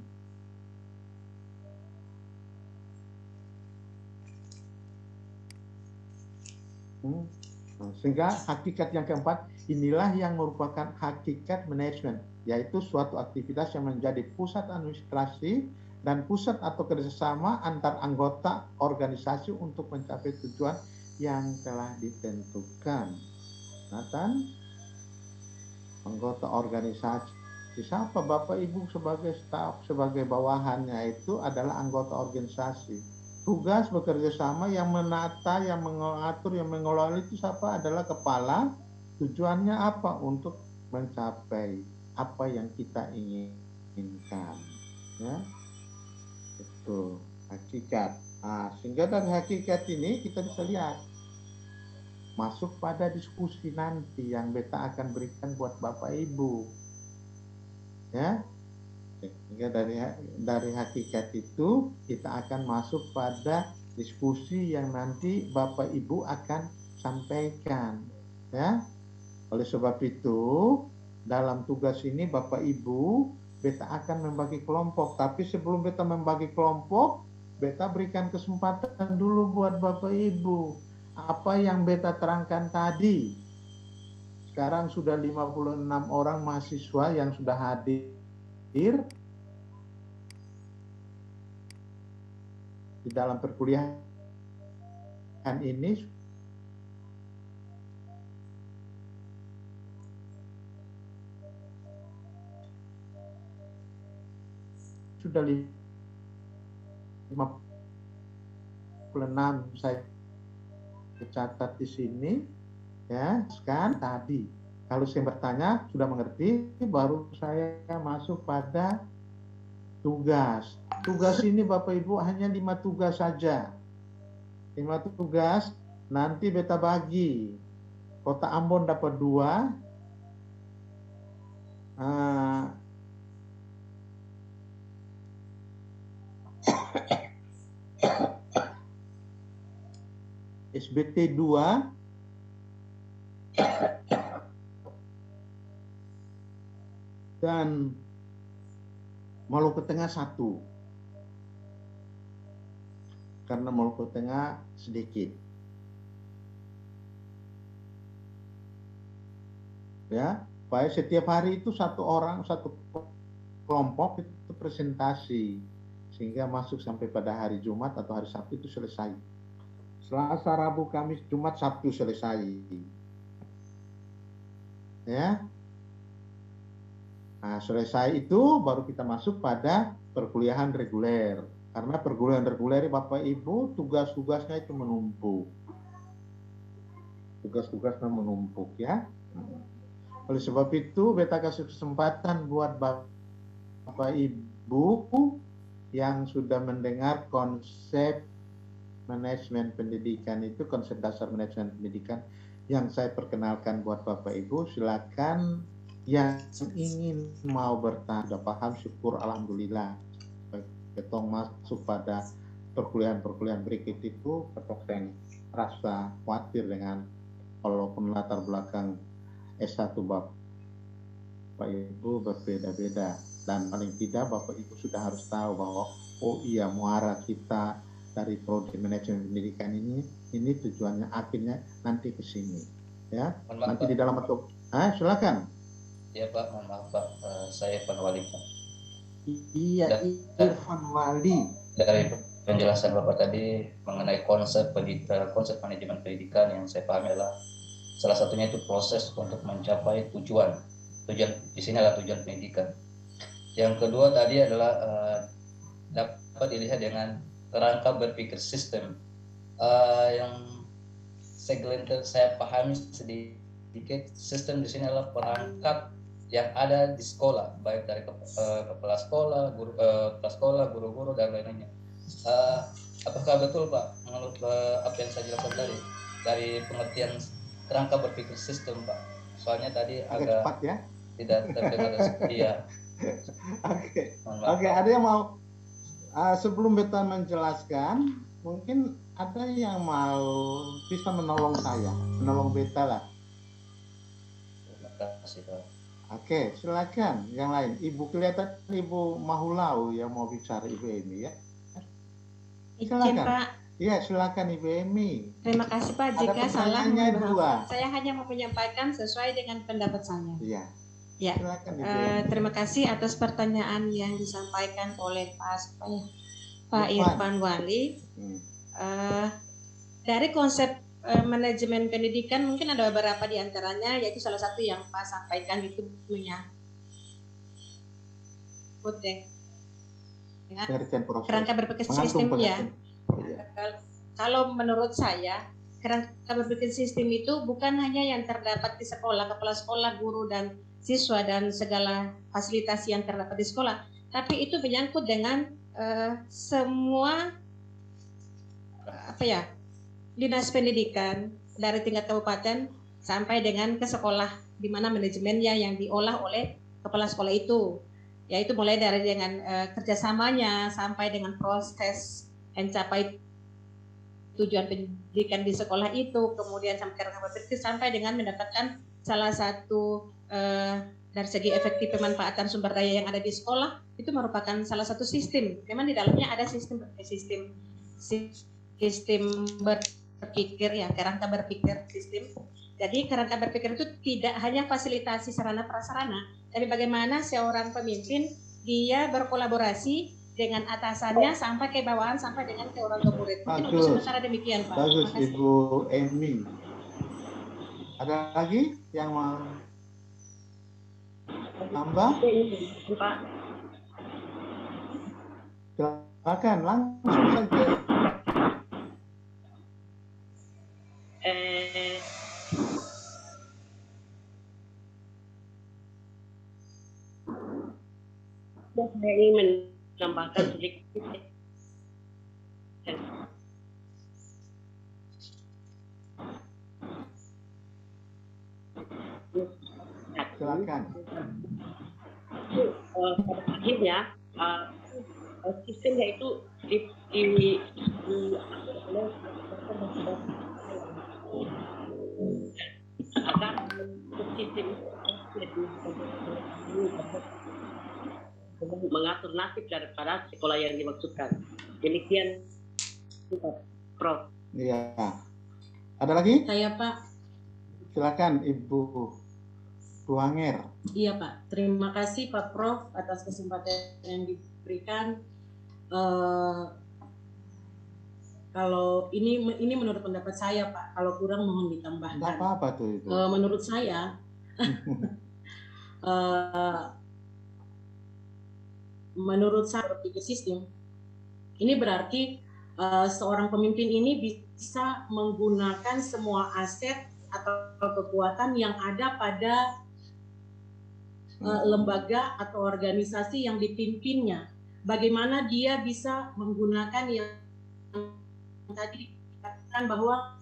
Sehingga hakikat yang keempat, inilah yang merupakan hakikat manajemen, yaitu suatu aktivitas yang menjadi pusat administrasi dan pusat atau kerjasama antar anggota organisasi untuk mencapai tujuan yang telah ditentukan. Nathan, anggota organisasi. Siapa Bapak Ibu sebagai staf, sebagai bawahannya itu adalah anggota organisasi. Tugas bekerja sama yang menata, yang mengatur, yang mengelola itu siapa? Adalah kepala. Tujuannya apa? Untuk mencapai apa yang kita inginkan. Ya, itu hakikat. Nah, sehingga dari hakikat ini kita bisa lihat masuk pada diskusi nanti yang beta akan berikan buat Bapak Ibu. Ya, sehingga dari hakikat itu kita akan masuk pada diskusi yang nanti Bapak Ibu akan sampaikan. Ya, oleh sebab itu dalam tugas ini Bapak Ibu, beta akan membagi kelompok. Tapi sebelum beta membagi kelompok, beta berikan kesempatan dulu buat Bapak Ibu. Apa yang beta terangkan tadi. Sekarang sudah 56 orang mahasiswa yang sudah hadir di dalam perkuliahan ini. Sudah 56 saya catat di sini. Ya, sekarang tadi kalau saya bertanya sudah mengerti, baru saya masuk pada tugas. Tugas ini Bapak Ibu hanya 5 tugas saja. 5 tugas nanti beta bagi. Kota Ambon dapat 2. SBT 2. Dan Maluku Tengah 1. Karena Maluku Tengah sedikit. Ya, baik setiap hari itu 1 orang, 1 kelompok itu presentasi. Sehingga masuk sampai pada hari Jumat atau hari Sabtu itu selesai. Selasa, Rabu, Kamis, Jumat, Sabtu selesai. Ya. Nah, selesai itu baru kita masuk pada perkuliahan reguler. Karena perkuliahan reguler Bapak Ibu tugas-tugasnya itu menumpuk. Tugas-tugasnya menumpuk ya. Oleh sebab itu beta kasih kesempatan buat Bapak Ibu yang sudah mendengar konsep manajemen pendidikan itu, konsep dasar manajemen pendidikan yang saya perkenalkan buat Bapak Ibu, silakan yang ingin mau bertanya, paham, syukur, alhamdulillah. Ketong masuk pada perkuliahan-perkuliahan berikut itu, ketong rasa khawatir dengan walaupun latar belakang S1 Bapak Ibu berbeda-beda. Dan paling tidak Bapak Ibu sudah harus tahu bahwa oh iya muara kita dari prodi manajemen pendidikan ini tujuannya akhirnya nanti ke sini. Ya, nanti di dalam bentuk. Silakan. Ya Pak, mohon maaf Pak, saya Irfan Wali Pak. Iya, Irfan Wali. Dari penjelasan Bapak tadi mengenai konsep manajemen pendidikan yang saya pahami adalah salah satunya itu proses untuk mencapai tujuan di sini adalah tujuan pendidikan. Yang kedua tadi adalah dapat dilihat dengan kerangka berpikir sistem yang segelintir saya pahami sedikit. Sistem di sini adalah perangkat yang ada di sekolah, baik dari kepala sekolah, guru-guru dan lainnya. Apakah betul Pak menurut apa yang saya jelaskan tadi dari pengertian kerangka berpikir sistem Pak? Soalnya tadi agak cepat ya, tidak terdengar. Iya. Oke, ada yang mau sebelum beta menjelaskan, mungkin ada yang mau bisa menolong saya, menolong beta lah. Terima kasih Pak. Oke, silakan. Yang lain, Ibu kelihatan Ibu Mahulau yang mau bicara Ibu Emi ya. Silakan. Pak. Iya, silakan Ibu Emi. Terima kasih Pak. Ada Jika salah, pertanyaannya mohon dua. maaf. Saya hanya mau menyampaikan sesuai dengan pendapat saya. Iya. Ya. Silakan Ibu Emi. Terima kasih atas pertanyaan yang disampaikan oleh Pak Irfan Wali. Dari konsep manajemen pendidikan mungkin ada beberapa di antaranya, yaitu salah satu yang Pak sampaikan itu punya kerangka berpikir sistem ya. Kalau menurut saya kerangka berpikir sistem itu bukan hanya yang terdapat di sekolah, kepala sekolah, guru dan siswa dan segala fasilitas yang terdapat di sekolah, tapi itu menyangkut dengan semua dinas pendidikan dari tingkat kabupaten sampai dengan ke sekolah, di mana manajemennya yang diolah oleh kepala sekolah itu, yaitu mulai dari dengan kerjasamanya sampai dengan proses mencapai tujuan pendidikan di sekolah itu, kemudian sampai dengan mendapatkan salah satu dari segi efektif pemanfaatan sumber daya yang ada di sekolah, itu merupakan salah satu sistem. Memang di dalamnya ada sistem berpikir ya, kerangka berpikir sistem. Jadi kerangka berpikir itu tidak hanya fasilitasi sarana prasarana, tapi bagaimana seorang pemimpin dia berkolaborasi dengan atasannya sampai ke bawahan sampai dengan ke orang tua murid. Mungkin untuk sementara demikian Pak. Bagus Ibu Emi. Ada lagi yang mau tambah? Pak. Silakan langsung saja. Saya ingin menambahkan sedikit. Silakan. Pada akhirnya sistemnya itu agar sistem mengatur nasib daripada sekolah yang dimaksudkan. Demikian, Prof. Iya. Ada lagi? Saya Pak. Silakan Ibu Tuanger. Iya Pak. Terima kasih Pak Prof atas kesempatan yang diberikan. Kalau ini menurut pendapat saya Pak. Kalau kurang mohon ditambahkan. Tidak apa-apa tuh itu. Menurut saya. Menurut saya berpikir sistem ini berarti seorang pemimpin ini bisa menggunakan semua aset atau kekuatan yang ada pada lembaga atau organisasi yang dipimpinnya. Bagaimana dia bisa menggunakan yang tadi dikatakan bahwa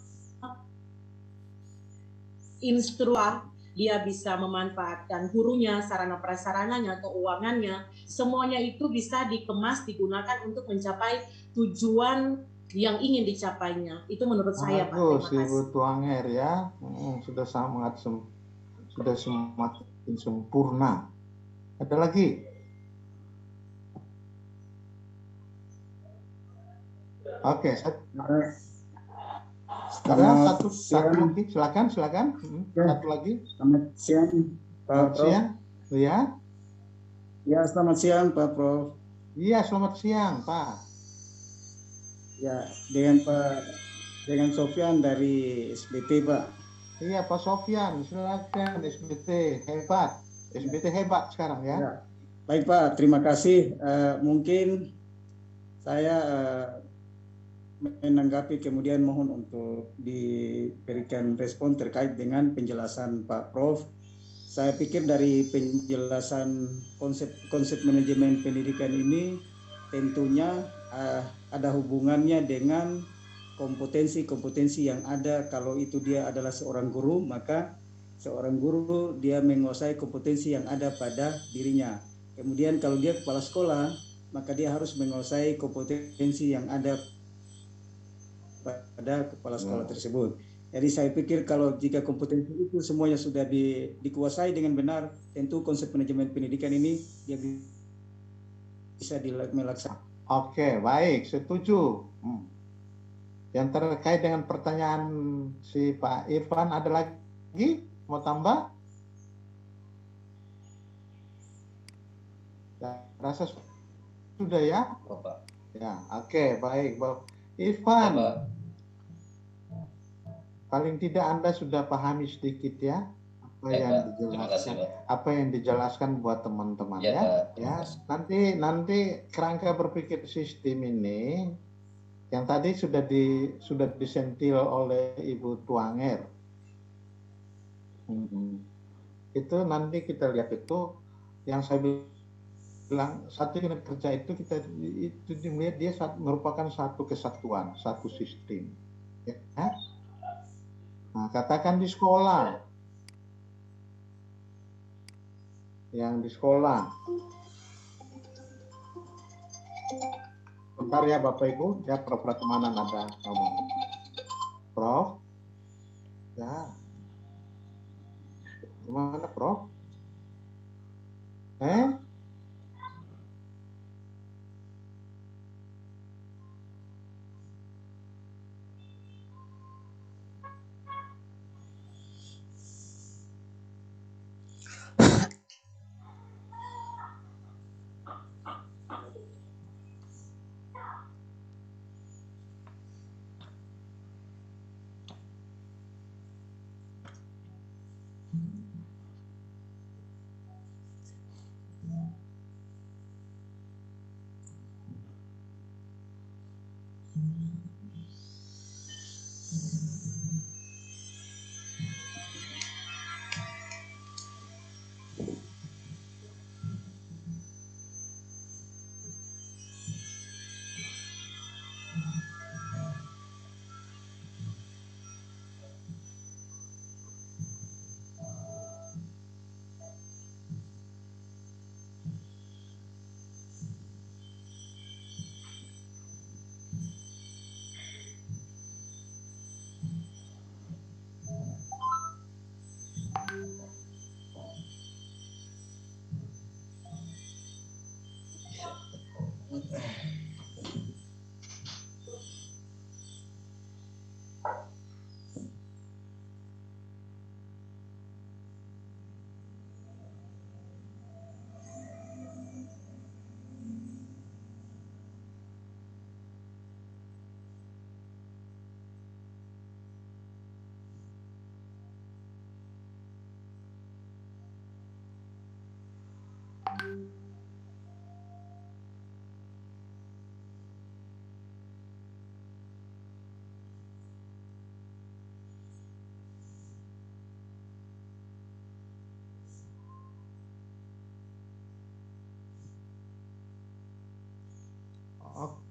instrumen, dia bisa memanfaatkan gurunya, sarana prasarananya, keuangannya, semuanya itu bisa dikemas, digunakan untuk mencapai tujuan yang ingin dicapainya. Itu menurut saya Pak. Bagus Ibu Tuanger ya, sudah sudah semakin sempurna. Ada lagi? Oke, satu lagi, silakan. Satu lagi. Selamat siang, Pak Prof. Siang, ya. Ya, selamat siang, Pak Prof. Iya, selamat siang, Pak. Ya, dengan Sofyan dari SBT, Pak. Iya, Pak Sofyan, silakan. SBT hebat sekarang ya. Ya. Baik, Pak. Terima kasih. Mungkin saya menanggapi, kemudian mohon untuk diberikan respon terkait dengan penjelasan Pak Prof. Saya pikir dari penjelasan konsep manajemen pendidikan ini tentunya ada hubungannya dengan kompetensi yang ada. Kalau itu dia adalah seorang guru, maka seorang guru dia menguasai kompetensi yang ada pada dirinya. Kemudian kalau dia kepala sekolah, maka dia harus menguasai kompetensi yang ada pada kepala sekolah tersebut. Jadi saya pikir kalau jika kompetensi itu semuanya sudah dikuasai dengan benar, tentu konsep manajemen pendidikan ini dia bisa dilaksanakan. Oke, baik, setuju. Yang terkait dengan pertanyaan si Pak Irfan, ada lagi mau tambah? Rasa sudah ya? Bapak. Ya, oke, baik, Bapak Irfan. Bapak. Paling tidak Anda sudah pahami sedikit ya apa yang dijelaskan buat teman-teman ya. Ya, nanti kerangka berpikir sistem ini yang tadi sudah disentil oleh Ibu Tuanger. Itu nanti kita lihat itu yang saya bilang satu unit kerja itu kita itu melihat dia merupakan satu kesatuan, satu sistem. Ya. Nah, katakan di sekolah. Yang di sekolah. Bentar ya Bapak Ibu, ya Prof Ratmanan ada ngomong. Prof? Ya. Gimana Prof?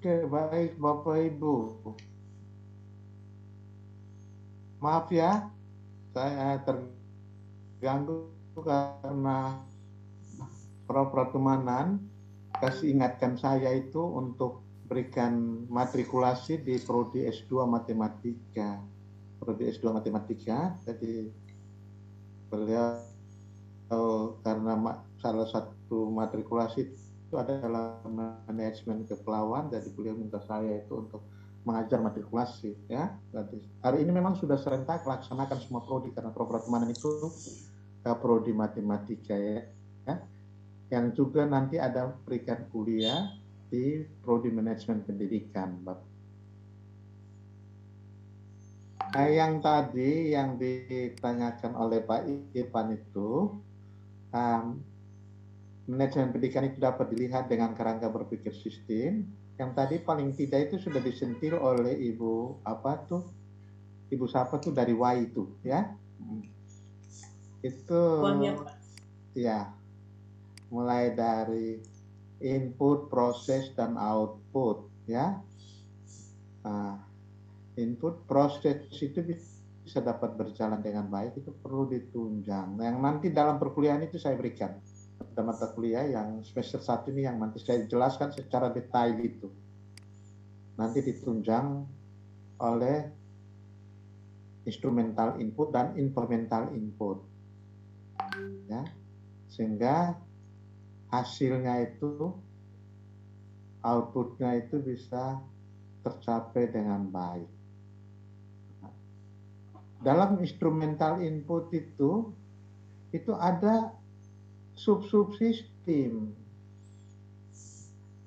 Oke, baik Bapak Ibu. Maaf ya, saya terganggu karena Prof Ratmanan kasih ingatkan saya itu untuk berikan matrikulasi di Prodi S2 Matematika. Prodi S2 Matematika, jadi beliau karena salah satu matrikulasi itu adalah manajemen kepulauan, jadi beliau minta saya itu untuk mengajar matrikulasi ya. Jadi hari ini memang sudah serentak laksanakan semua prodi karena Prof Ratmanan itu prodi matematika ya. Yang juga nanti ada berikan kuliah di prodi manajemen pendidikan, Bapak. Nah, yang tadi yang ditanyakan oleh Pak Irfan itu manajemen pendidikan itu dapat dilihat dengan kerangka berpikir sistem. Yang tadi paling tidak itu sudah disentil oleh Ibu Ibu siapa tuh dari WAI itu ya. Itu ya. Mulai dari input, proses, dan output ya. Input, proses itu bisa dapat berjalan dengan baik, itu perlu ditunjang. Yang nanti dalam perkuliahan itu saya berikan mata kuliah yang semester 1 ini yang nanti saya jelaskan secara detail itu. Nanti ditunjang oleh instrumental input dan instrumental input. Ya. Sehingga hasilnya itu, outputnya itu bisa tercapai dengan baik. dalam instrumental input itu ada sub-sub sistem.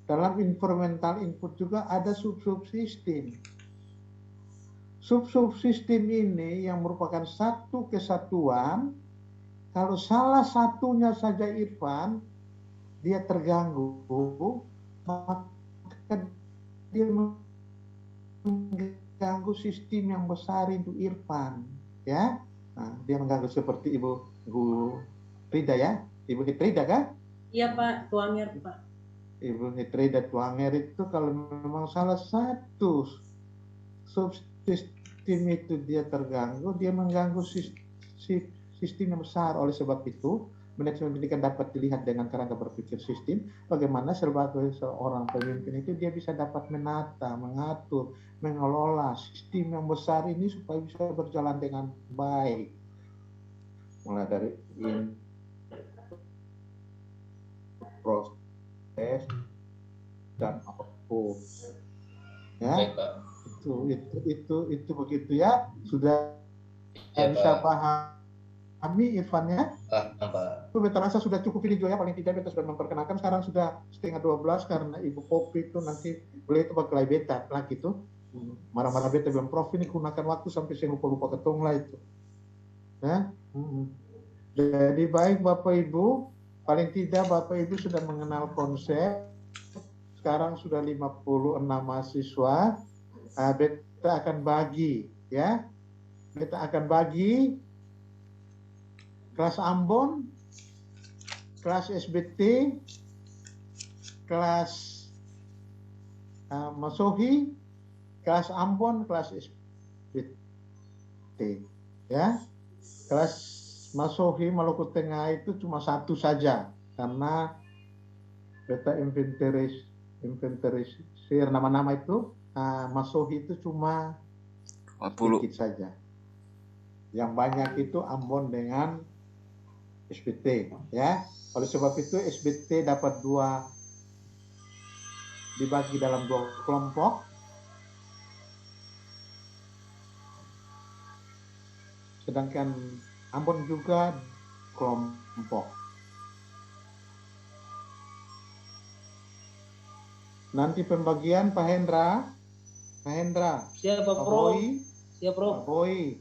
Dalam instrumental input juga ada sub-sub sistem. Sub-sub sistem ini yang merupakan satu kesatuan, kalau salah satunya saja Irfan, dia terganggu, maka dia mengganggu sistem yang besar itu Irfan, ya. Nah, dia mengganggu seperti Ibu Rida ya, Ibu Hitrida kan? Iya Pak, Tuanger Pak. Ibu Hitrida Tuanger itu kalau memang salah satu subsistem itu dia terganggu, dia mengganggu sistem yang besar. Oleh sebab itu, manajemen pendidikan dapat dilihat dengan kerangka berpikir sistem, bagaimana sebagai seorang pemimpin itu dia bisa dapat menata, mengatur, mengelola sistem yang besar ini supaya bisa berjalan dengan baik. Mulai dari proses dan output. Ya, itu begitu ya. Sudah bisa pahami Irfannya? Itu terasa sudah cukup ini juga ya, paling tidak beta sudah memperkenalkan. Sekarang sudah 11:30 karena Ibu Popi itu nanti beliau itu bakal beta lagi tuh. Marah-marah beta bilang, Prof ini gunakan waktu sampai saya lupa ketong lah itu. Ya? Jadi baik Bapak Ibu, paling tidak Bapak Ibu sudah mengenal konsep. Sekarang sudah 56 mahasiswa. Beta akan bagi ya. Beta akan bagi kelas Ambon, kelas SBT, kelas Masohi, kelas Ambon, kelas SBT. Ya, kelas Masohi Maluku Tengah itu cuma satu saja karena beta inventarisir nama-nama itu. Masohi itu cuma 40 sedikit saja. Yang banyak itu Ambon dengan SBT ya. Oleh sebab itu SBT dapat dibagi dalam 2 kelompok. Sedangkan Ambon juga kelompok. Nanti pembagian Pak Hendra. Siapa Pak Bro? Boy. Siapa Bro? Pak Boy.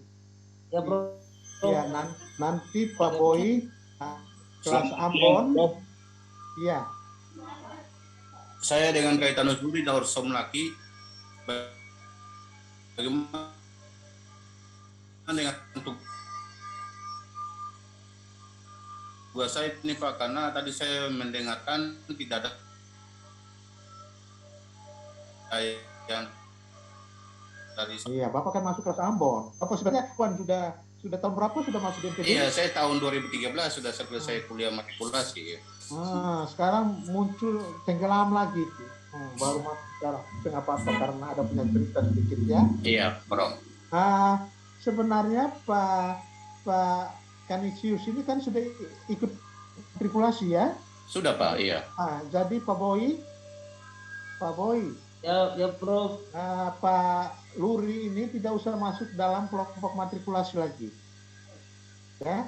Ya Bro. Ya, nanti Pak Boy kelas Ambon. Iya. Saya dengan kaitan Usbudi Daur Somlaki. Bagaimana dengan tugas saya ini Pak, karena tadi saya mendengarkan tidak ada yang dari. Iya, Bapak kan masuk kelas Ambon. Bapak sebenarnya sudah tahun berapa sudah masuk di MPD? Iya, saya tahun 2013 sudah selesai kuliah matrikulasi. Sekarang muncul tenggelam lagi tuh. Baru masuk sekarang. Kenapa? Karena ada punya cerita sedikit ya. Iya, Bro. Sebenarnya Pak Kanisius ini kan sudah ikut matrikulasi ya? Sudah Pak, iya. Jadi Pak Boy. Ya Prof. Pak Luri ini tidak usah masuk dalam kelompok matrikulasi lagi. Ya.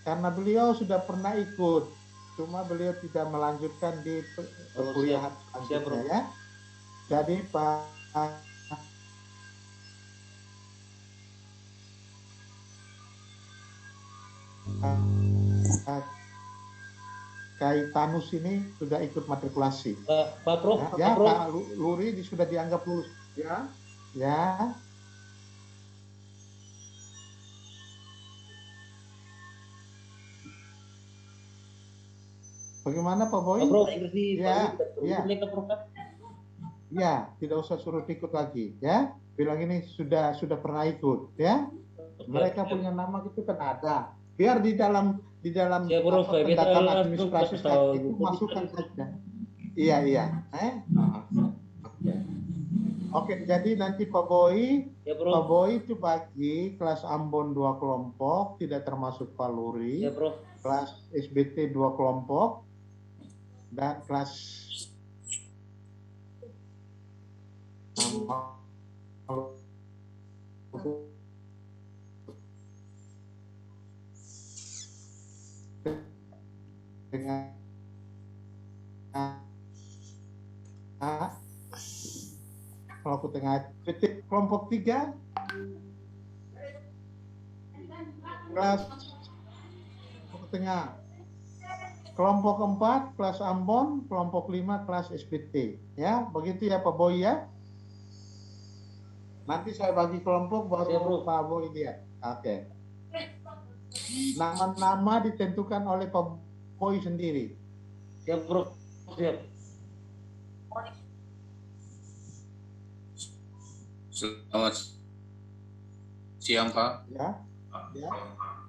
Karena beliau sudah pernah ikut. Cuma beliau tidak melanjutkan di perkuliahan selanjutnya ya. Jadi Pak Kaitanus ini sudah ikut matrikulasi. Pak Prof. Ya, Prof. Pak Luri sudah dianggap lulus. Ya. Bagaimana Pak Boy? Ya, tidak usah suruh ikut lagi, ya. Bilang ini sudah pernah ikut, ya. Mereka punya nama itu kan ada. Biar di dalam pendataan administrasi itu masukkan saja. Iya. Oke, jadi nanti Pak Boy itu bagi kelas Ambon 2 kelompok, tidak termasuk Pak Luri. Kelas SBT 2 kelompok dan kelas Tengah. Kelompok tengah. Kelompok 3. Kelas kelompok tengah. Kelompok 4 kelas Ambon, kelompok 5 kelas SBT. Ya, begitu ya Pak Boy ya. Nanti saya bagi kelompok baru Pak Boy lihat. Oke. Nama-nama ditentukan oleh Pak Boy sendiri. Siap, Bro. Siap. Selamat siang Pak. Ya. Ya.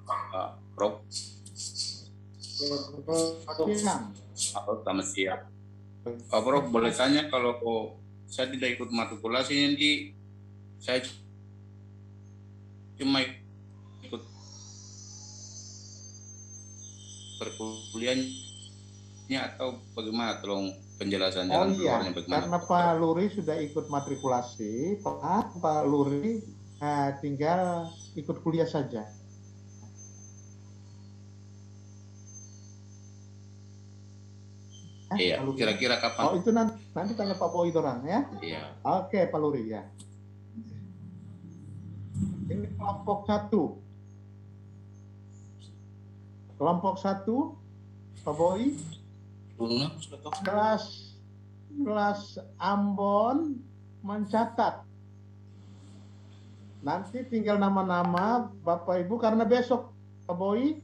Pak Prof. Selamat siang. Pak Prof, boleh tanya kalau saya tidak ikut matrikulasi nanti saya cuma ikut perkuliahannya atau bagaimana? Tolong penjelasan jalan keluarnya bagaimana? Karena Pak Luri sudah ikut matrikulasi, Pak Luri tinggal ikut kuliah saja. Iya, kira-kira kapan? Oh, itu nanti tanya Pak Boy orang ya. Iya. Oke, Pak Luri ya. Ini kelompok 1. Kelompok 1, Pak Boy. Kelas Ambon mencatat. Nanti tinggal nama-nama Bapak Ibu karena besok Pak Boy.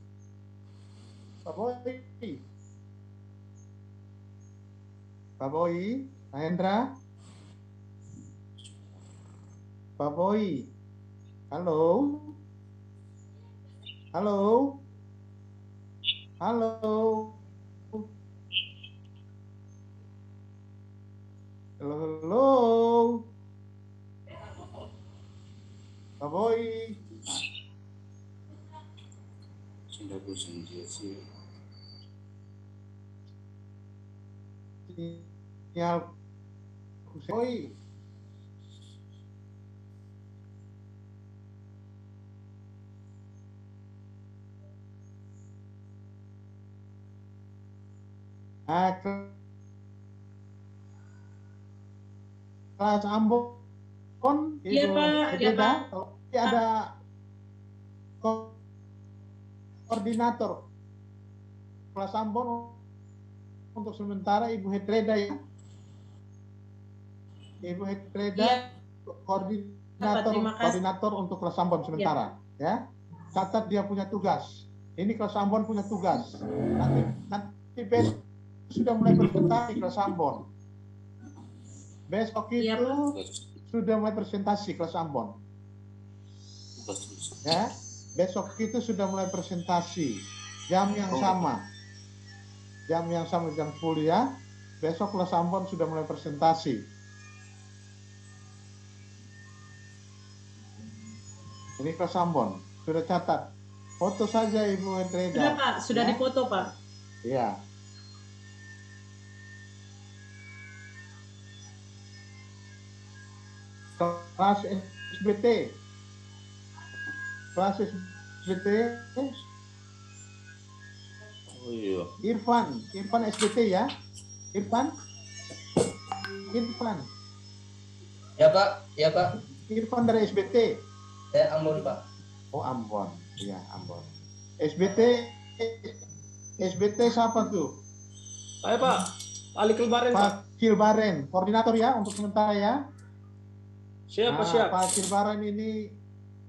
Pak Boy, Mahendra, Pak Boy, halo, halo, halo, halo, Pak Boy. Sinyal Boy. Kelas Ambon, iya Pak, iya Pak. Ada koordinator kelas Ambon untuk sementara Ibu Hetreda ya. Ibu Hetreda koordinator untuk kelas Ambon sementara ya. Catat dia punya tugas. Ini kelas Ambon punya tugas. Nanti besok sudah mulai presentasi kelas Ambon. Besok itu sudah mulai presentasi kelas Ambon. Ya, besok itu sudah mulai presentasi. Jam yang sama. Jam 10 ya. Besok kelas Ambon sudah mulai presentasi. Ini kelas Ambon. Sudah catat. Foto saja Ibu Hendreda. Sudah Pak, sudah difoto Pak. Iya. Kelas SBT. Kelas SBT. Oh iya. Irfan SBT ya. Irfan. Ya Pak, ya Pak. Irfan dari SBT. Saya Ambon Pak. Oh Ambon, iya Ambon. SBT siapa tuh? Saya Pak, Ali Kilbaren Pak. Kilbaren, koordinator ya untuk sementara ya. Siap Pak, siap. Pak Kilbaren ini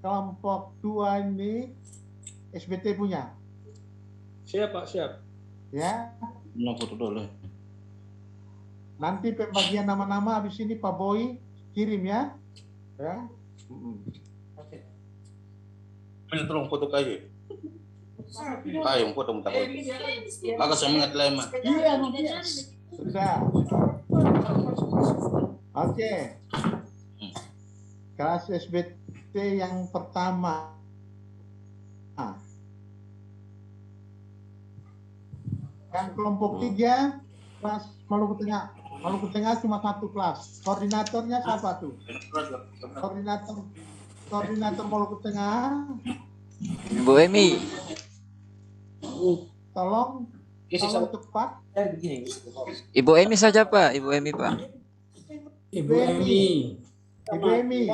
kelompok 2 ini SBT punya. Siap Pak, siap. Ya. Foto dulu. Nanti pembagian nama-nama habis ini Pak Boy kirim ya. Ya. Pilih tolong foto kayu. Kayu foto minta foto. Maka saya ingat lama. Iya, sudah. Oke. Kelas SBT yang pertama. Yang kelompok 3 kelas Maluku Tengah. Maluku Tengah cuma 1 kelas. Koordinatornya siapa tuh? Koordinator Maluku Tengah. Ibu Emi. Tolong kalau cepat. Ibu Emi saja Pak, Ibu Emi Pak. Ibu Emi. Ibu Emi.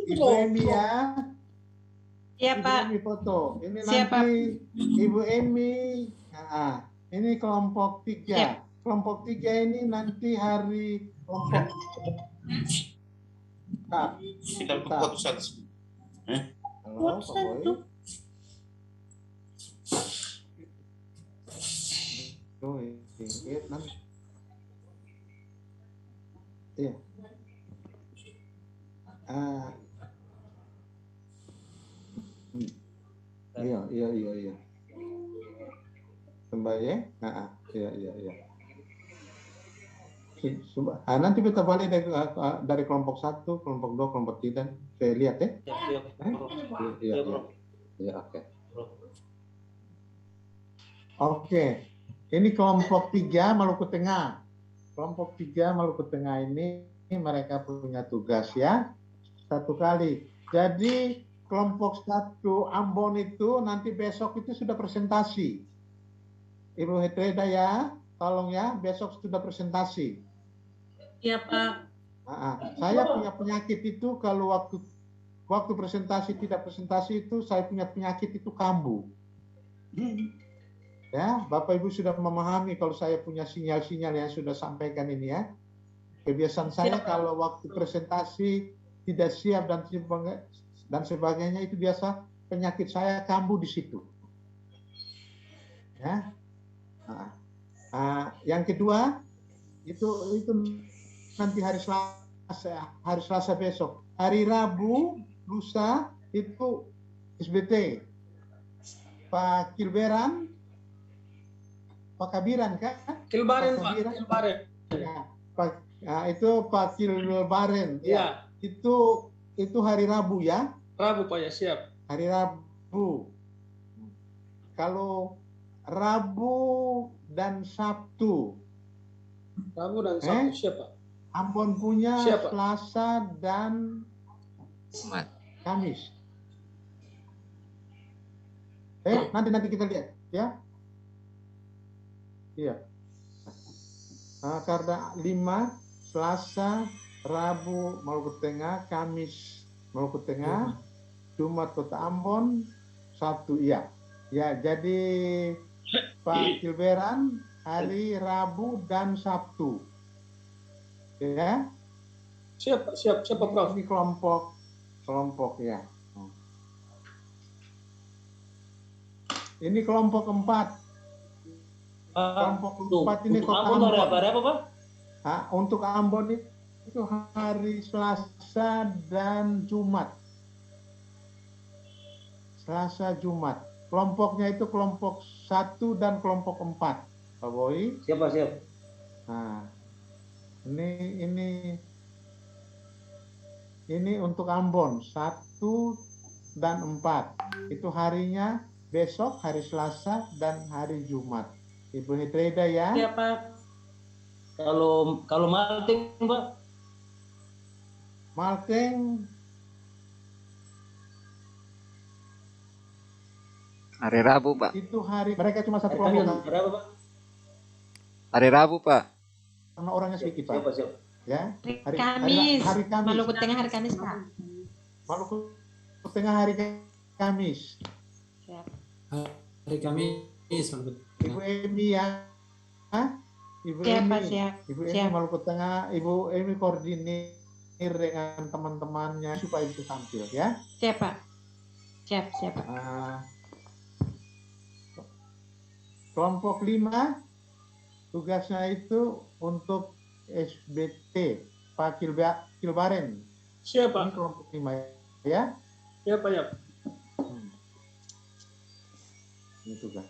Ibu Emi ya. Iya Pak. Ibu Emi foto. Ini Siapa? nanti Ibu Emi. Nah, ini kelompok 3. Siap. Kelompok 3 ini nanti hari kelompok. Kita foto satu. Halo, Pak Boy. Vietnam. Iya. Iya. Kembali ya? Iya. Nanti kita balik dari kelompok 1, kelompok 2, kelompok 3. Saya lihat ya. Iya, oke. Oke. Ini kelompok 3 Maluku Tengah. Kelompok 3 Maluku Tengah ini mereka punya tugas ya. 1 kali. Jadi kelompok 1 Ambon itu nanti besok itu sudah presentasi. Ibu Hetreda ya, tolong ya, besok sudah presentasi. Iya Pak. Saya punya penyakit itu kalau waktu presentasi tidak presentasi itu saya punya penyakit itu kambuh. Ya, Bapak Ibu sudah memahami kalau saya punya sinyal-sinyal yang sudah sampaikan ini ya. Kebiasaan saya kalau waktu presentasi tidak siap dan sebagainya itu biasa penyakit saya kambuh di situ. Ya. Yang kedua itu nanti hari Selasa besok. Hari Rabu lusa itu SBT. Pak Kilberan, Pak Kabiran kan? Kilbaren. Ya, itu Pak Kilbaren. Ya. Itu hari Rabu ya? Rabu Pak ya, siap. Hari Rabu. Kalau Rabu dan Sabtu. Rabu dan Sabtu siapa? Ambon punya siapa? Selasa dan Kamis. Nanti kita lihat ya. Iya. Karena 5 Selasa, Rabu Maluku Tengah, Kamis Maluku Tengah, Jumat Kota Ambon, Sabtu iya. Ya, jadi Pak Kilberan hari Rabu dan Sabtu. Ya. Siap Prof. Ini kelompok ya. Ini kelompok 4. Kelompok 4 ini Kota Ambon. Apa, Pak? Untuk Ambon itu hari Selasa dan Jumat. Selasa Jumat. Kelompoknya itu kelompok 1 dan kelompok 4. Pak Boy. Siap. Nah, ini untuk Ambon 1 dan 4. Itu harinya besok hari Selasa dan hari Jumat. Ibu Hetreda ya. Iya Pak. Kalau Malting Pak. Malting hari Rabu Pak. Itu hari mereka cuma satu kelompok. Hari apa Pak? Hari Rabu Pak. Karena orangnya sedikit Pak. Siap. Ya. Hari Kamis. Hari Kamis. Maluku Tengah hari Kamis Pak. Maluku Tengah hari Kamis. Siap. Hari Kamis. Ibu Emi ya. Ibu Siap, Emi. Pak, siap. Ibu Emi Siap. Maluku Tengah. Ibu Emi koordinir dengan teman-temannya supaya itu tampil ya. Siap Pak. Siap Pak. Kelompok 5 tugasnya itu untuk SBT Pak Kilbaren. Siapa? Ini kelompok 5 ya. Siapa ya? Ini tugas.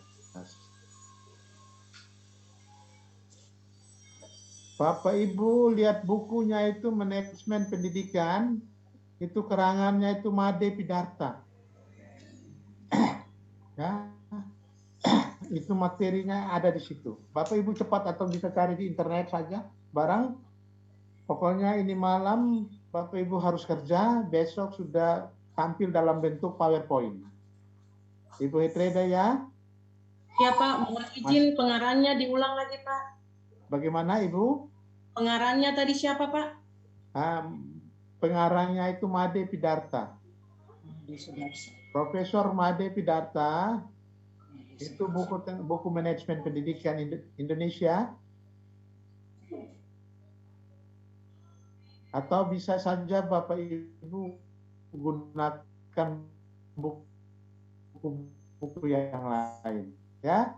Bapak Ibu lihat bukunya itu manajemen pendidikan, itu kerangannya itu Made Pidarta. Ya. Itu materinya ada di situ. Bapak Ibu cepat atau bisa cari di internet saja. Barang pokoknya ini malam Bapak Ibu harus kerja, besok sudah tampil dalam bentuk PowerPoint. Ibu Hetreda ya. Ya Pak, mohon izin pengarangnya diulang lagi Pak. Bagaimana Ibu? Pengarangnya tadi siapa Pak? Pengarangnya itu Made Pidarta. Profesor Made Pidarta itu buku manajemen pendidikan Indonesia. Atau bisa saja Bapak Ibu gunakan buku yang lain, ya.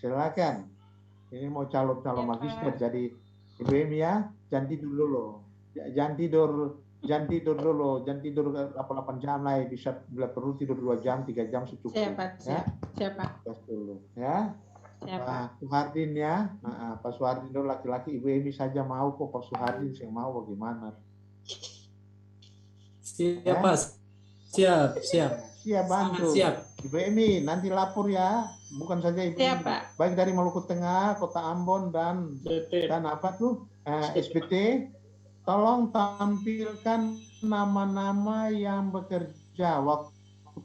Silakan. Ini mau calon magister, jadi Ibu Emi ya, jangan tidur dulu. Jangan tidur dulu, jangan tidur 8 jam lah, bisa bila perlu tidur 2 jam, 3 jam cukup. Siapa? Tes dulu, ya. Siapa? Pak Suhardin ya, Pak Suhardin dulu laki-laki, Ibu Emi saja mau kok, Pak Suhardin yang mau bagaimana? Siap, Pak. Siap bantu. Siap. Ibu Emi nanti lapor ya, bukan saja Ibu Emi, baik dari Maluku Tengah, Kota Ambon dan apa tuh SBT, tolong tampilkan nama-nama yang bekerja waktu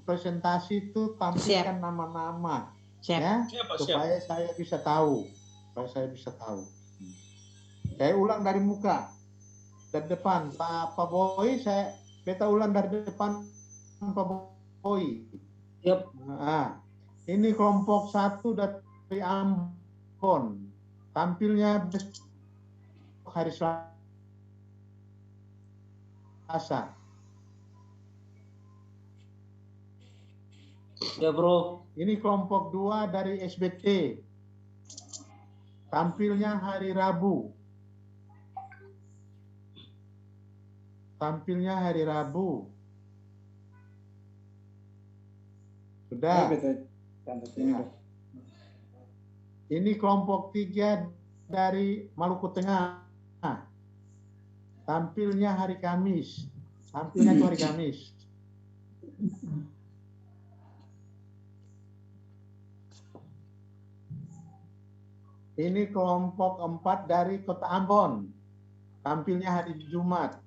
presentasi itu, tampilkan nama-nama. Ya, supaya saya bisa tahu. Saya ulang dari muka, dari depan. Pak Boy, saya beta ulang dari depan Pak Boy. Yep. Nah, ini kelompok 1 dari Ambon. Tampilnya hari Selasa. Ya bro. Ini kelompok 2 dari SBT. Tampilnya hari Rabu. Sudah. Ya. Ini kelompok 3 dari Maluku Tengah. Tampilnya hari Kamis. Ini kelompok 4 dari Kota Ambon. Tampilnya hari Jumat.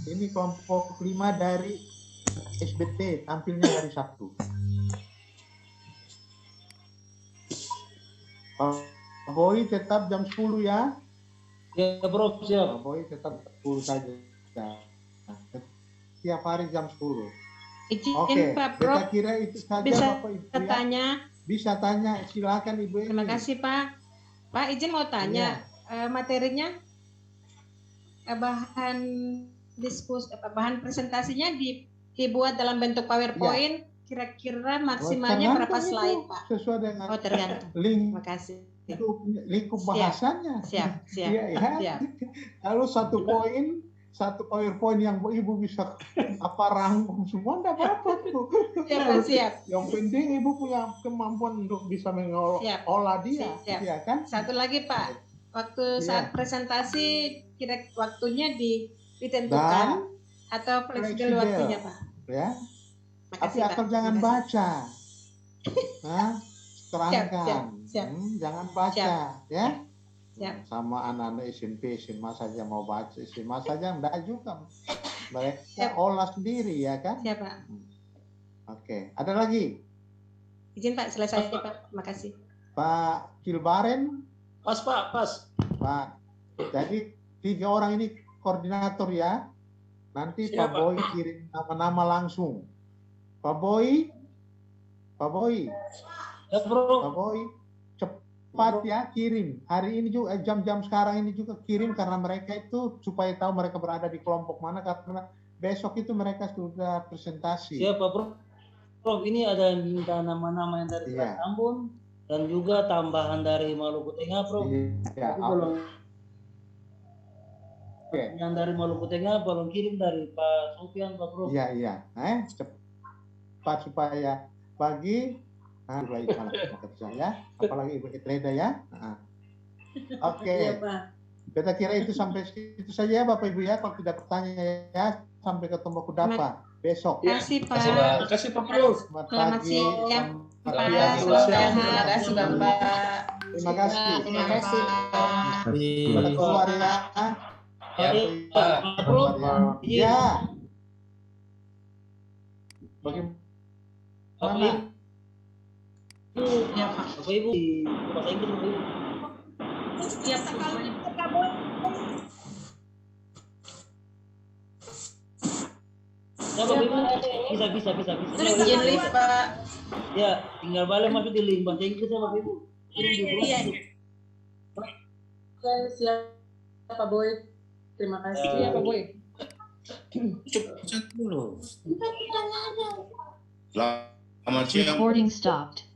Ini kelompok 5 dari SBT. Tampilnya hari Sabtu. Pak Boy tetap jam 10 ya. Ya bro, siap. Pak Boy tetap 10 saja. Tiap hari jam 10. Oke, kita kira itu saja Bapak Ibu ya. Bisa tanya, silakan Ibu. Terima kasih Pak. Pak izin mau tanya, materinya bahan presentasinya dibuat dalam bentuk PowerPoint, kira-kira maksimalnya berapa slide Pak? Sesuai dengan tergantung. Link. Terima kasih. Lingkup bahasanya. Siap. Ya. Kalau satu PowerPoint yang Ibu bisa rangkum semua, enggak apa-apa tuh. Siap. Yang penting Ibu punya kemampuan untuk bisa mengolah dia. Ya kan? Satu lagi Pak, waktu saat presentasi kira waktunya ditentukan atau fleksibel waktunya Pak. Ya. Tapi asal jangan baca. Terangkan. Jangan baca, ya. Siap. Sama anak-anak SMP, SMA saja mau baca, SMA saja enggak juga. Mereka olah sendiri ya kan? Siap Pak. Oke, ada lagi? Izin Pak, selesai Pak. Terima kasih. Pak Kilbaren. Pas Pak, pas. Pak, jadi 3 orang ini koordinator ya. Nanti Pak Boy kirim nama-nama langsung. Pak Boy. Ya bro. Pak Boy. Cepat ya kirim. Hari ini juga jam-jam sekarang ini juga kirim karena mereka itu supaya tahu mereka berada di kelompok mana karena besok itu mereka sudah presentasi. Siapa bro? Bro, ini ada minta nama-nama yang dari Ambon dan juga tambahan dari Maluku Tengah, Bro. Iya. Yang dari Maluku Tengah belum kirim dari Pak Sofian, Pak Bro. Iya. Cepat supaya pagi baik kerja ya, apalagi Ibu Itreda ya. Oke. Kita kira itu sampai itu saja ya Bapak Ibu ya. Kalau tidak bertanya ya, sampai ketemu Kudapa besok. Terima kasih Pak. Terima kasih Pak Prof. Selamat siang. Terima kasih Bapak. Terima kasih. Terima kasih. Keluar ya. Pak Prof. Ya. Bagaimana? Bapak Ibu. Ya, Pak. Bapak Ibu di bahasa Inggris Bapak Ibu. Siap sekali. Ya Bapak Ibu bisa. Izin lift, Pak. Ya, tinggal balik masuk di link bahasa Inggris ya Bapak Ibu. Iya. Siap Pak Boy. Terima kasih ya Pak Boy. Cepat dulu. Selamat siang. Recording stopped.